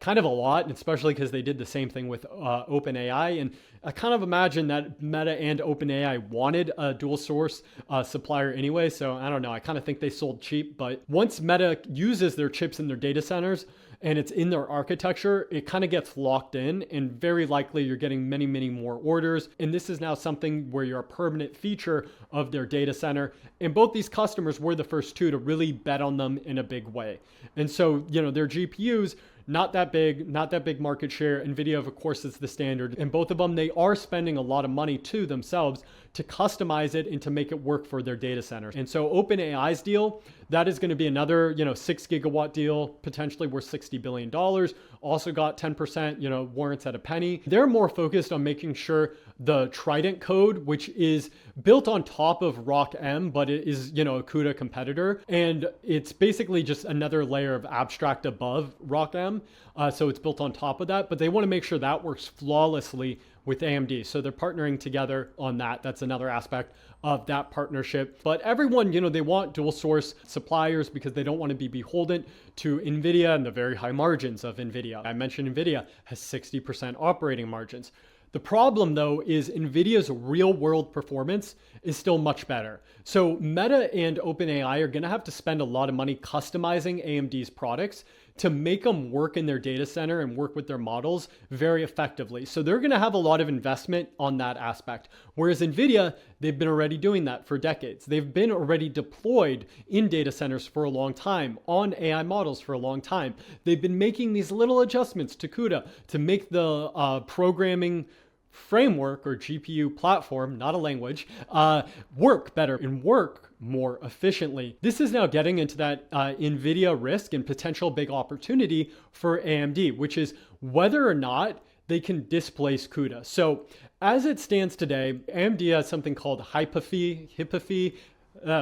kind of a lot, especially because they did the same thing with OpenAI. And I kind of imagine that Meta and OpenAI wanted a dual source supplier anyway. So I don't know. I kind of think they sold cheap. But once Meta uses their chips in their data centers, and it's in their architecture, it kind of gets locked in, and very likely you're getting many, many more orders. And this is now something where you're a permanent feature of their data center. And both these customers were the first two to really bet on them in a big way. And so, their GPUs, not that big market share. Nvidia, of course, is the standard. And both of them, they are spending a lot of money to themselves to customize it and to make it work for their data centers. And so OpenAI's deal, that is going to be another, 6 gigawatt deal, potentially worth $60 billion. Also got 10%, warrants at a penny. They're more focused on making sure the Trident code, which is built on top of ROCm, but it is, a CUDA competitor. And it's basically just another layer of abstract above ROCm. So it's built on top of that, but they want to make sure that works flawlessly with AMD. So they're partnering together on that. That's another aspect of that partnership. But everyone, they want dual source suppliers because they don't want to be beholden to Nvidia and the very high margins of Nvidia. I mentioned Nvidia has 60% operating margins. The problem, though, is NVIDIA's real-world performance is still much better. So Meta and OpenAI are going to have to spend a lot of money customizing AMD's products to make them work in their data center and work with their models very effectively. So they're going to have a lot of investment on that aspect. Whereas NVIDIA, they've been already doing that for decades. They've been already deployed in data centers for a long time, on AI models for a long time. They've been making these little adjustments to CUDA to make the programming framework or GPU platform, not a language, work better and work more efficiently. This is now getting into that NVIDIA risk and potential big opportunity for AMD, which is whether or not they can displace CUDA. So as it stands today, AMD has something called Hypophy,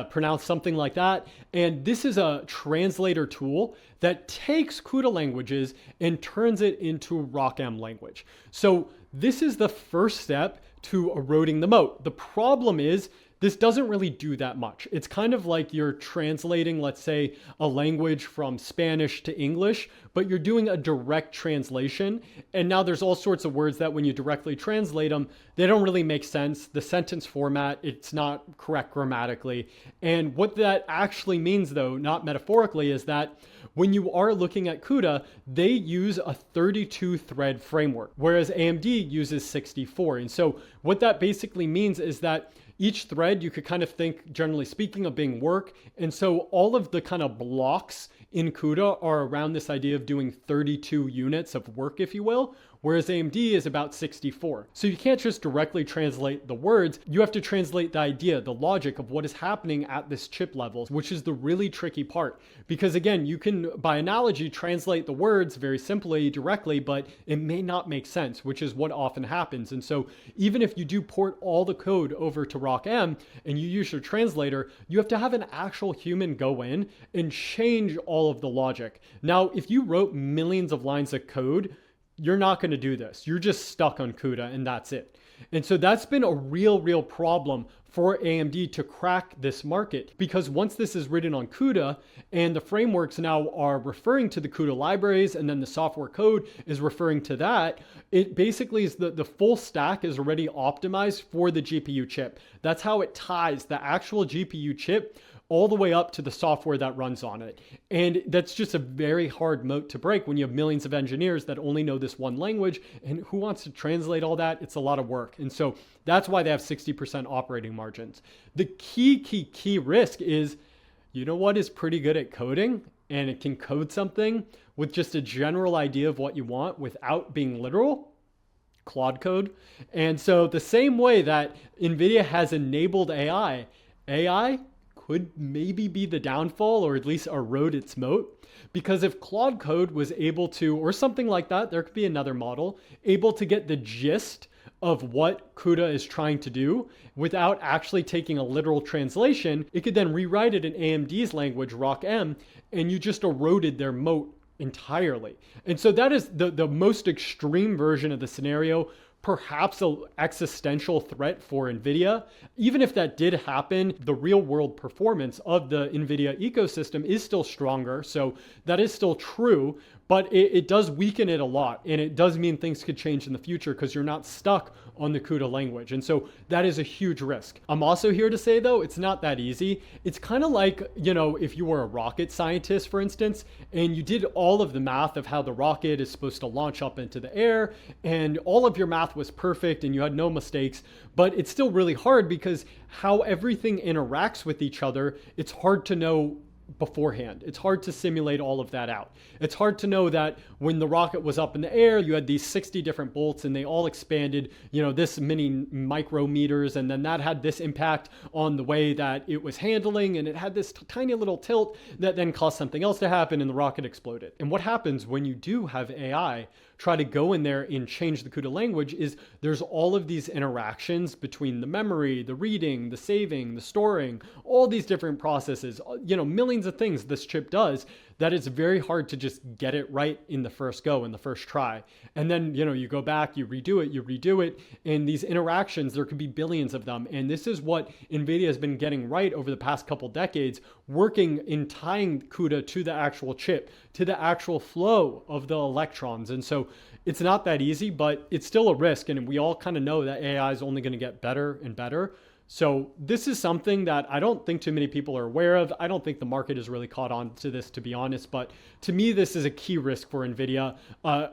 pronounced something like that. And this is a translator tool that takes CUDA languages and turns it into ROCm language. So this is the first step to eroding the moat. The problem is this doesn't really do that much. It's kind of like you're translating, let's say, a language from Spanish to English, but you're doing a direct translation. And now there's all sorts of words that when you directly translate them, they don't really make sense. The sentence format, it's not correct grammatically. And what that actually means, though, not metaphorically, is that when you are looking at CUDA, they use a 32-thread framework, whereas AMD uses 64. And so what that basically means is that each thread you could kind of think, generally speaking, of being work. And so all of the kind of blocks in CUDA are around this idea of doing 32 units of work, if you will, whereas AMD is about 64. So you can't just directly translate the words. You have to translate the idea, the logic of what is happening at this chip level, which is the really tricky part. Because again, you can, by analogy, translate the words very simply, directly, but it may not make sense, which is what often happens. And so even if you do port all the code over to ROCm and you use your translator, you have to have an actual human go in and change all of the logic. Now, if you wrote millions of lines of code, you're not going to do this. You're just stuck on CUDA and that's it. And so that's been a real problem for AMD to crack this market, because once this is written on CUDA and the frameworks now are referring to the CUDA libraries and then the software code is referring to that, it basically is the full stack is already optimized for the GPU chip. That's how it ties the actual GPU chip all the way up to the software that runs on it. And that's just a very hard moat to break when you have millions of engineers that only know this one language. And who wants to translate all that? It's a lot of work. And so that's why they have 60% operating margins. The key risk is, you know what is pretty good at coding? And it can code something with just a general idea of what you want without being literal. Claude code. And so the same way that NVIDIA has enabled AI could maybe be the downfall or at least erode its moat. Because if Claude Code was able to, or something like that, there could be another model, able to get the gist of what CUDA is trying to do without actually taking a literal translation, it could then rewrite it in AMD's language, ROCm, and you just eroded their moat entirely. And so that is the most extreme version of the scenario. perhaps an existential threat for Nvidia. Even if that did happen, the real world performance of the Nvidia ecosystem is still stronger. So that is still true, but it does weaken it a lot. And it does mean things could change in the future because you're not stuck on the CUDA language. And so that is a huge risk. I'm also here to say though, it's not that easy. It's kind of like, if you were a rocket scientist, for instance, and you did all of the math of how the rocket is supposed to launch up into the air, and all of your math was perfect and you had no mistakes, but it's still really hard because how everything interacts with each other, it's hard to know beforehand. It's hard to simulate all of that out. It's hard to know that when the rocket was up in the air, you had these 60 different bolts and they all expanded, this many micrometers, and then that had this impact on the way that it was handling, and it had this tiny little tilt that then caused something else to happen and the rocket exploded. And what happens when you do have AI try to go in there and change the CUDA language is there's all of these interactions between the memory, the reading, the saving, the storing, all these different processes, millions of things this chip does, that it's very hard to just get it right in the first go, in the first try. And then, you go back, you redo it, and these interactions, there could be billions of them. And this is what NVIDIA has been getting right over the past couple decades, working in tying CUDA to the actual chip, to the actual flow of the electrons. And so it's not that easy, but it's still a risk. And we all kind of know that AI is only going to get better and better. So this is something that I don't think too many people are aware of. I don't think the market has really caught on to this, to be honest. But to me, this is a key risk for NVIDIA,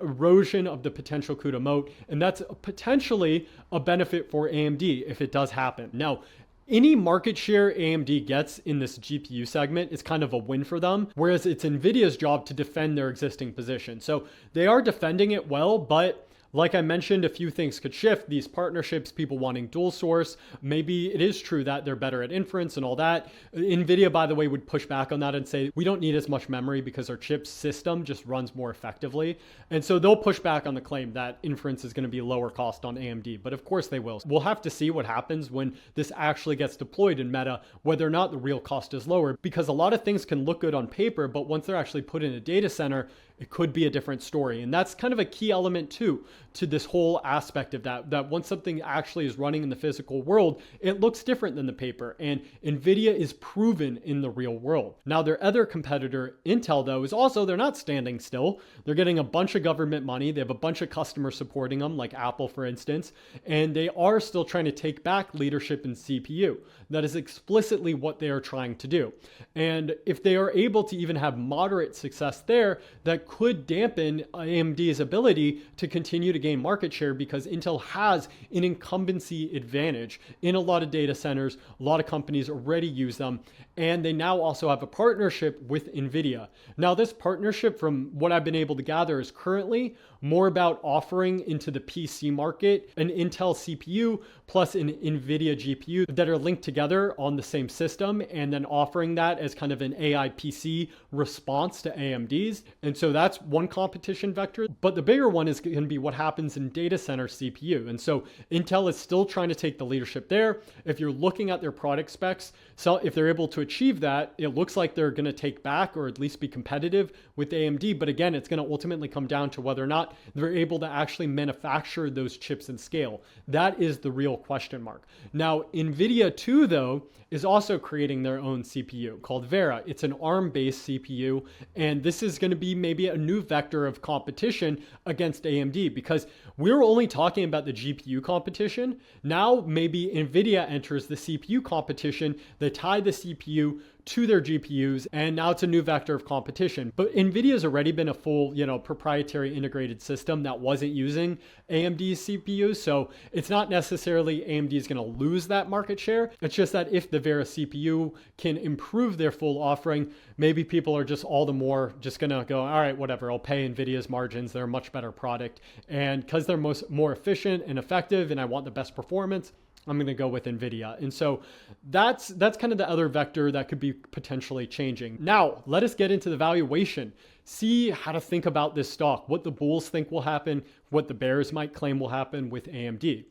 erosion of the potential CUDA moat. And that's potentially a benefit for AMD if it does happen. Now, any market share AMD gets in this GPU segment is kind of a win for them, whereas it's NVIDIA's job to defend their existing position. So they are defending it well, but like I mentioned, a few things could shift. These partnerships, people wanting dual source. Maybe it is true that they're better at inference and all that. NVIDIA, by the way, would push back on that and say, we don't need as much memory because our chip system just runs more effectively. And so they'll push back on the claim that inference is going to be lower cost on AMD. But of course they will. We'll have to see what happens when this actually gets deployed in Meta, whether or not the real cost is lower, because a lot of things can look good on paper, but once they're actually put in a data center, it could be a different story. And that's kind of a key element too, to this whole aspect of that once something actually is running in the physical world, it looks different than the paper. And NVIDIA is proven in the real world. Now, their other competitor, Intel, though, is also, they're not standing still. They're getting a bunch of government money. They have a bunch of customers supporting them, like Apple, for instance, and they are still trying to take back leadership in CPU. That is explicitly what they are trying to do. And if they are able to even have moderate success there, that could dampen AMD's ability to continue to gain market share, because Intel has an incumbency advantage in a lot of data centers. A lot of companies already use them, and they now also have a partnership with NVIDIA. Now, this partnership, from what I've been able to gather, is currently more about offering into the PC market an Intel CPU plus an NVIDIA GPU that are linked together on the same system, and then offering that as kind of an AI PC response to AMD's. And so that's one competition vector. But the bigger one is going to be what happens in data center CPU. And so Intel is still trying to take the leadership there. If you're looking at their product specs, so if they're able to achieve that, it looks like they're going to take back, or at least be competitive with AMD. But again, it's going to ultimately come down to whether or not they're able to actually manufacture those chips in scale. That is the real question mark. Now, NVIDIA too, though, is also creating their own CPU called Vera. It's an ARM-based CPU, and this is going to be maybe a new vector of competition against AMD, because we're only talking about the GPU competition. Now, maybe NVIDIA enters the CPU competition. They tie the CPU to their GPUs, and now it's a new vector of competition. But NVIDIA's already been a full, proprietary integrated system that wasn't using AMD's CPUs, so it's not necessarily AMD is going to lose that market share. It's just that if the Vera CPU can improve their full offering, maybe people are just all the more just going to go, all right, whatever, I'll pay NVIDIA's margins. They're a much better product, and because they're more efficient and effective, and I want the best performance, I'm going to go with NVIDIA. And so that's kind of the other vector that could be potentially changing. Now, let us get into the valuation. See how to think about this stock, what the bulls think will happen, what the bears might claim will happen with AMD.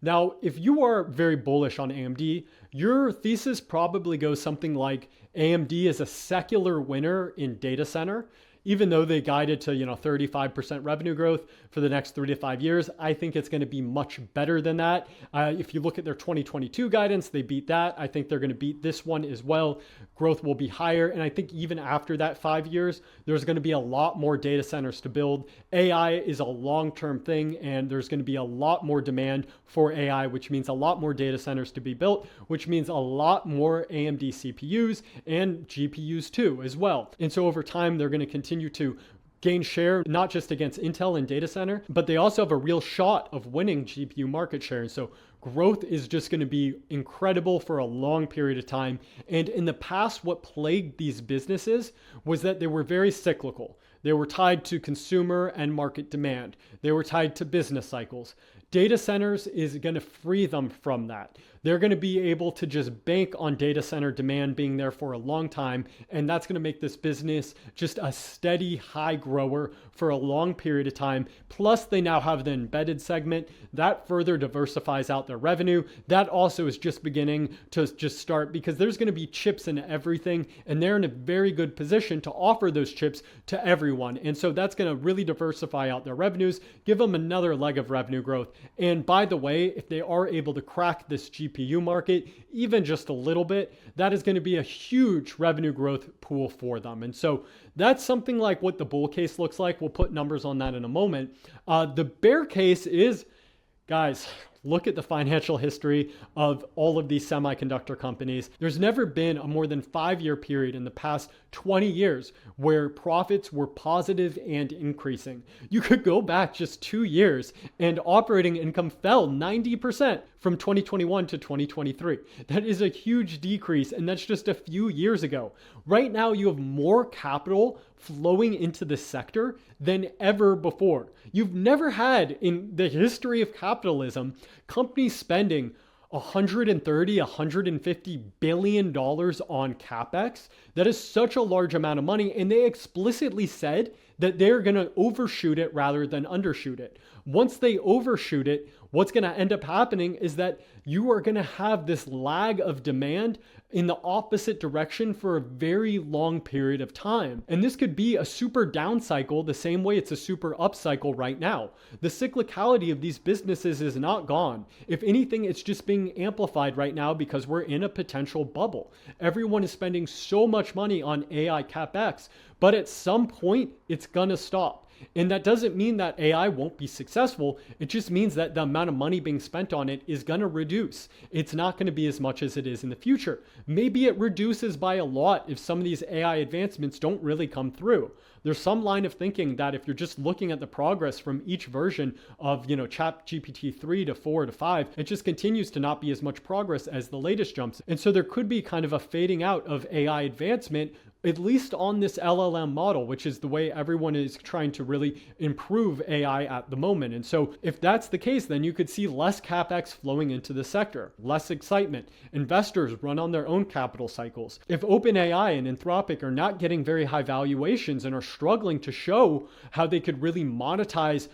Now, if you are very bullish on AMD, your thesis probably goes something like AMD is a secular winner in data center. even though they guided to, 35% revenue growth for the next 3 to 5 years, I think it's going to be much better than that. If you look at their 2022 guidance, they beat that. I think they're going to beat this one as well. Growth will be higher. And I think even after that 5 years, there's going to be a lot more data centers to build. AI is a long-term thing, and there's going to be a lot more demand for AI, which means a lot more data centers to be built, which means a lot more AMD CPUs and GPUs too, as well. And so over time, they're going to continue to gain share, not just against Intel and data center, but they also have a real shot of winning GPU market share. And so growth is just going to be incredible for a long period of time. And in the past, what plagued these businesses was that they were very cyclical. They were tied to consumer and market demand. They were tied to business cycles. Data centers is going to free them from that. They're going to be able to just bank on data center demand being there for a long time. And that's going to make this business just a steady high grower for a long period of time. Plus, they now have the embedded segment that further diversifies out their revenue. That also is just beginning to just start because there's going to be chips in everything. And they're in a very good position to offer those chips to everyone. And so that's going to really diversify out their revenues, give them another leg of revenue growth. And by the way, if they are able to crack this GPU market, even just a little bit, that is going to be a huge revenue growth pool for them. And so that's something like what the bull case looks like. We'll put numbers on that in a moment. The bear case is, guys, look at the financial history of all of these semiconductor companies. There's never been a more than 5-year period in the past 20 years where profits were positive and increasing. You could go back just 2 years and operating income fell 90% from 2021 to 2023. That is a huge decrease, and that's just a few years ago. Right now, you have more capital flowing into the sector than ever before. You've never had in the history of capitalism companies spending $150 billion on CapEx. That is such a large amount of money. And they explicitly said that they're going to overshoot it rather than undershoot it. Once they overshoot it, what's going to end up happening is that you are going to have this lag of demand in the opposite direction for a very long period of time. And this could be a super down cycle the same way it's a super up cycle right now. The cyclicality of these businesses is not gone. If anything, it's just being amplified right now because we're in a potential bubble. Everyone is spending so much money on AI CapEx, but at some point it's gonna stop. And that doesn't mean that AI won't be successful. It just means that the amount of money being spent on it is going to reduce. It's not going to be as much as it is in the future. Maybe it reduces by a lot if some of these AI advancements don't really come through. There's some line of thinking that if you're just looking at the progress from each version of, ChatGPT 3 to 4 to 5, it just continues to not be as much progress as the latest jumps. And so there could be kind of a fading out of AI advancement, at least on this LLM model, which is the way everyone is trying to really improve AI at the moment. And so if that's the case, then you could see less CapEx flowing into the sector, less excitement. Investors run on their own capital cycles. If OpenAI and Anthropic are not getting very high valuations and are struggling to show how they could really monetize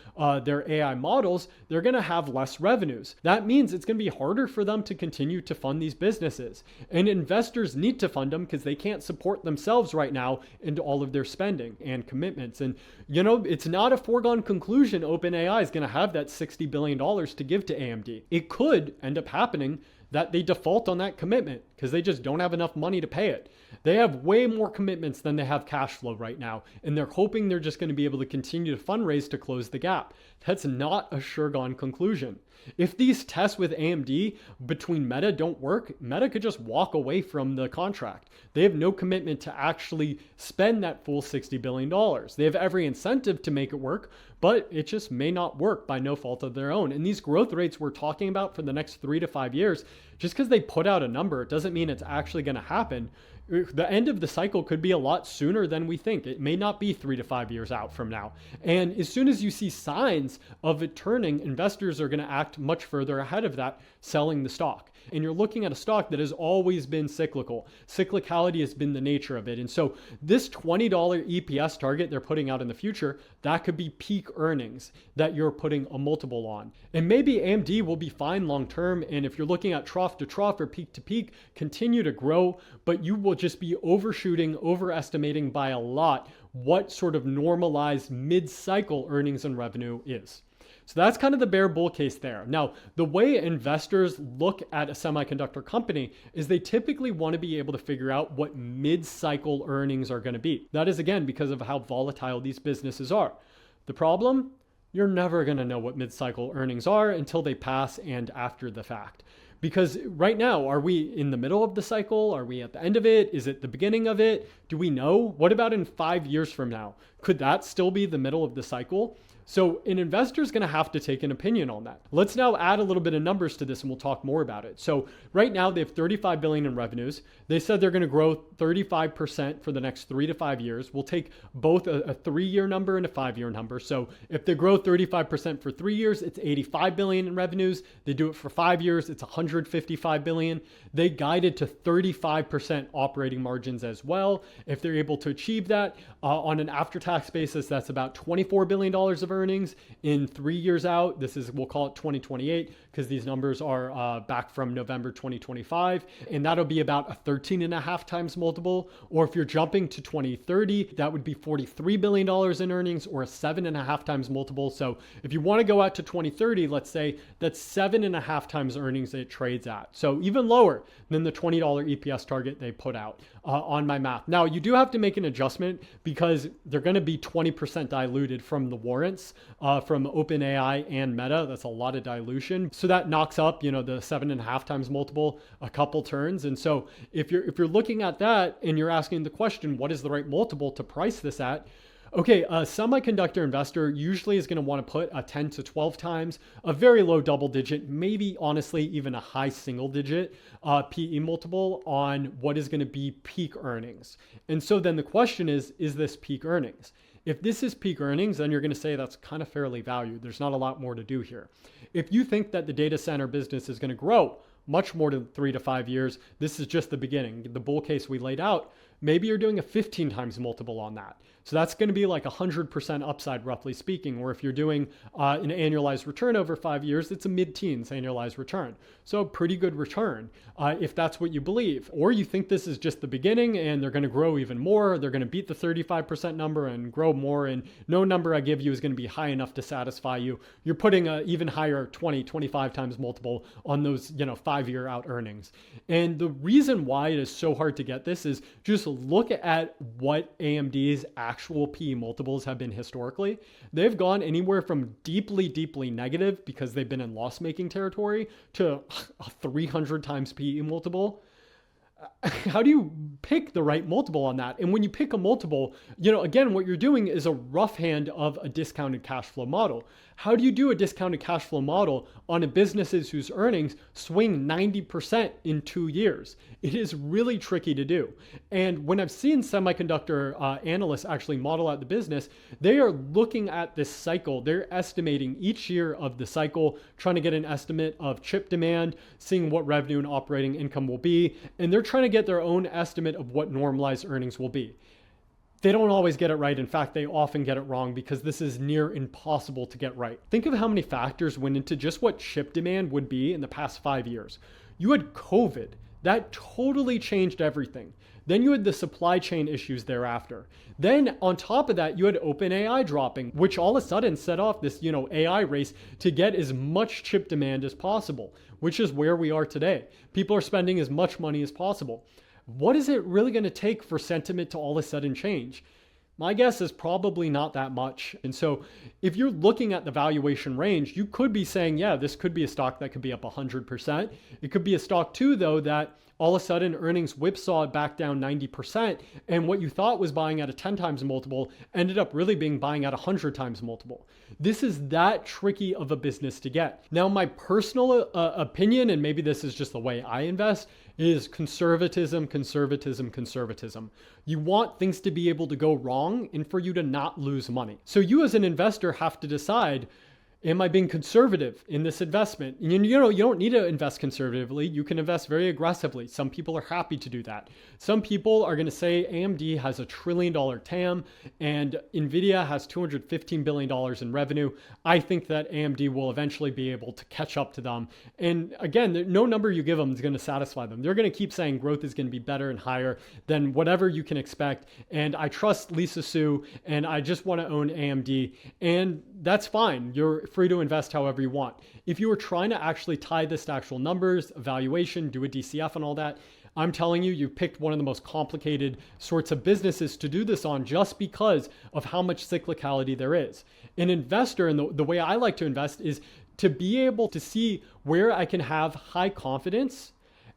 their AI models, they're going to have less revenues. That means it's going to be harder for them to continue to fund these businesses. And investors need to fund them because they can't support themselves right now into all of their spending and commitments. And, it's not a foregone conclusion OpenAI is going to have that $60 billion to give to AMD. It could end up happening that they default on that commitment because they just don't have enough money to pay it. They have way more commitments than they have cash flow right now, and they're hoping they're just going to be able to continue to fundraise to close the gap. That's not a sure-gone conclusion. If these tests with AMD between Meta don't work, Meta could just walk away from the contract. They have no commitment to actually spend that full $60 billion. They have every incentive to make it work, but it just may not work by no fault of their own. And these growth rates we're talking about for the next 3 to 5 years, just because they put out a number, it doesn't mean it's actually going to happen. The end of the cycle could be a lot sooner than we think. It may not be 3 to 5 years out from now. And as soon as you see signs of it turning, investors are going to act much further ahead of that, selling the stock. And you're looking at a stock that has always been cyclical. Cyclicality has been the nature of it. And so this $20 EPS target they're putting out in the future, that could be peak earnings that you're putting a multiple on. And maybe AMD will be fine long term. And if you're looking at trough to trough or peak to peak, continue to grow, but you will just be overshooting, overestimating by a lot what sort of normalized mid-cycle earnings and revenue is. So that's kind of the bear bull case there. Now, the way investors look at a semiconductor company is they typically want to be able to figure out what mid-cycle earnings are going to be. That is, again, because of how volatile these businesses are. The problem? You're never going to know what mid-cycle earnings are until they pass and after the fact. Because right now, are we in the middle of the cycle? Are we at the end of it? Is it the beginning of it? Do we know? What about in 5 years from now? Could that still be the middle of the cycle? So an investor is going to have to take an opinion on that. Let's now add a little bit of numbers to this and we'll talk more about it. So right now they have 35 billion in revenues. They said they're going to grow 35% for the next 3 to 5 years. We'll take both a 3-year number and a 5-year number. So if they grow 35% for 3 years, it's 85 billion in revenues. They do it for 5 years, it's 155 billion. They guided to 35% operating margins as well. If they're able to achieve that on an after-tax basis, that's about $24 billion of earnings in 3 years out. This is, we'll call it 2028 because these numbers are back from November 2025. And that'll be about a 13.5 times multiple. Or if you're jumping to 2030, that would be $43 billion in earnings or a 7.5 times multiple. So if you want to go out to 2030, let's say that's 7.5 times earnings that it trades at. So even lower than the $20 EPS target they put out on my math. Now you do have to make an adjustment because they're going to be 20% diluted from the warrants from OpenAI and Meta. That's a lot of dilution. So that knocks up, the 7.5 times multiple a couple turns. And so if you're looking at that and you're asking the question, what is the right multiple to price this at? Okay, a semiconductor investor usually is going to want to put a 10 to 12 times, a very low double digit, maybe honestly even a high single digit PE multiple on what is going to be peak earnings. And so then the question is this peak earnings? If this is peak earnings, then you're going to say that's kind of fairly valued. There's not a lot more to do here. If you think that the data center business is going to grow much more than 3 to 5 years, this is just the beginning. The bull case we laid out, maybe you're doing a 15 times multiple on that. So that's going to be like 100% upside, roughly speaking. Or if you're doing an annualized return over 5 years, it's a mid-teens annualized return. So pretty good return if that's what you believe. Or you think this is just the beginning and they're going to grow even more. They're going to beat the 35% number and grow more. And no number I give you is going to be high enough to satisfy you. You're putting an even higher 20, 25 times multiple on those 5-year out earnings. And the reason why it is so hard to get this is just look at what AMD's actual PE multiples have been historically. They've gone anywhere from deeply, deeply negative because they've been in loss-making territory to a 300 times PE multiple. How do you pick the right multiple on that? And when you pick a multiple, again, what you're doing is a rough hand of a discounted cash flow model. How do you do a discounted cash flow model on a businesses whose earnings swing 90% in 2 years? It is really tricky to do. And when I've seen semiconductor analysts actually model out the business, they are looking at this cycle. They're estimating each year of the cycle, trying to get an estimate of chip demand, seeing what revenue and operating income will be, and they're trying to get their own estimate of what normalized earnings will be. They don't always get it right. In fact, they often get it wrong because this is near impossible to get right. Think of how many factors went into just what chip demand would be in the past 5 years. You had COVID. That totally changed everything. Then you had the supply chain issues thereafter. Then on top of that, you had OpenAI dropping, which all of a sudden set off this, AI race to get as much chip demand as possible, which is where we are today. People are spending as much money as possible. What is it really going to take for sentiment to all of a sudden change? My guess is probably not that much. And so if you're looking at the valuation range, you could be saying, yeah, this could be a stock that could be up 100%. It could be a stock too, though, that all of a sudden earnings whipsawed back down 90%. And what you thought was buying at a 10 times multiple ended up really being buying at 100 times multiple. This is that tricky of a business to get. Now, my personal opinion, and maybe this is just the way I invest, is conservatism, conservatism, conservatism. You want things to be able to go wrong and for you to not lose money. So you as an investor have to decide, Am I being conservative in this investment? You don't need to invest conservatively. You can invest very aggressively. Some people are happy to do that. Some people are going to say AMD has $1 trillion TAM and Nvidia has $215 billion in revenue. I think that AMD will eventually be able to catch up to them. And again, no number you give them is going to satisfy them. They're going to keep saying growth is going to be better and higher than whatever you can expect. And I trust Lisa Su, and I just want to own AMD. And that's fine. You're free to invest however you want. If you were trying to actually tie this to actual numbers, valuation, do a DCF and all that, I'm telling you, you picked one of the most complicated sorts of businesses to do this on just because of how much cyclicality there is. An investor, and the way I like to invest is to be able to see where I can have high confidence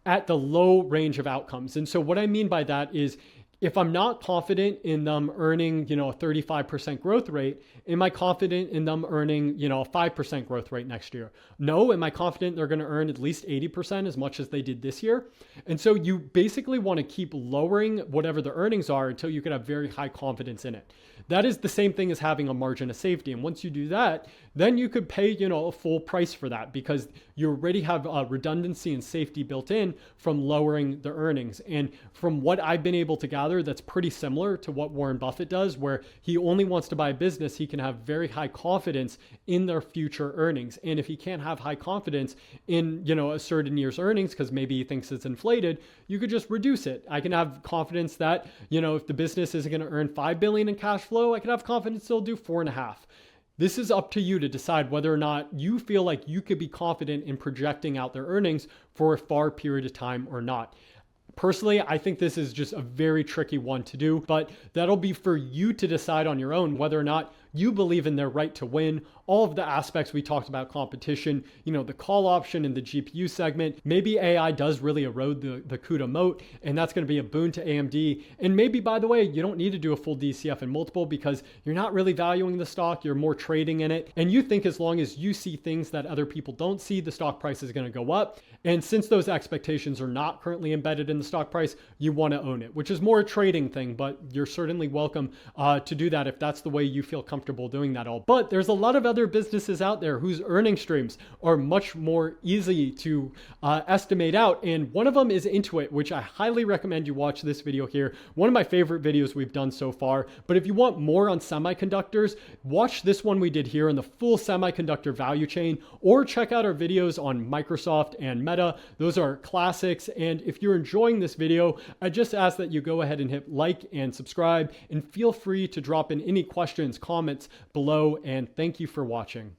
at the low range of outcomes. And so what I mean by that is, if I'm not confident in them earning, a 35% growth rate, am I confident in them earning, a 5% growth rate next year? No. Am I confident they're going to earn at least 80% as much as they did this year? And so you basically want to keep lowering whatever the earnings are until you can have very high confidence in it. That is the same thing as having a margin of safety. And once you do that, then you could pay, a full price for that because you already have redundancy and safety built in from lowering the earnings. And from what I've been able to gather, that's pretty similar to what Warren Buffett does, where he only wants to buy a business he can have very high confidence in their future earnings. And if he can't have high confidence in, a certain year's earnings, because maybe he thinks it's inflated, you could just reduce it. I can have confidence that, if the business isn't going to earn $5 billion in cash flow, I can have confidence they'll do 4.5. This is up to you to decide whether or not you feel like you could be confident in projecting out their earnings for a far period of time or not. Personally, I think this is just a very tricky one to do, but that'll be for you to decide on your own whether or not you believe in their right to win. All of the aspects we talked about, competition, the call option in the GPU segment. Maybe AI does really erode the CUDA moat, and that's going to be a boon to AMD. And maybe, by the way, you don't need to do a full DCF and multiple because you're not really valuing the stock. You're more trading in it. And you think as long as you see things that other people don't see, the stock price is going to go up. And since those expectations are not currently embedded in the stock price, you want to own it, which is more a trading thing, but you're certainly welcome to do that if that's the way you feel comfortable doing that all. But there's a lot of other businesses out there whose earning streams are much more easy to estimate out. And one of them is Intuit, which I highly recommend you watch this video here. One of my favorite videos we've done so far. But if you want more on semiconductors, watch this one we did here on the full semiconductor value chain, or check out our videos on Microsoft and Meta. Those are classics. And if you're enjoying this video, I just ask that you go ahead and hit like and subscribe, and feel free to drop in any questions, comments below, and thank you for watching.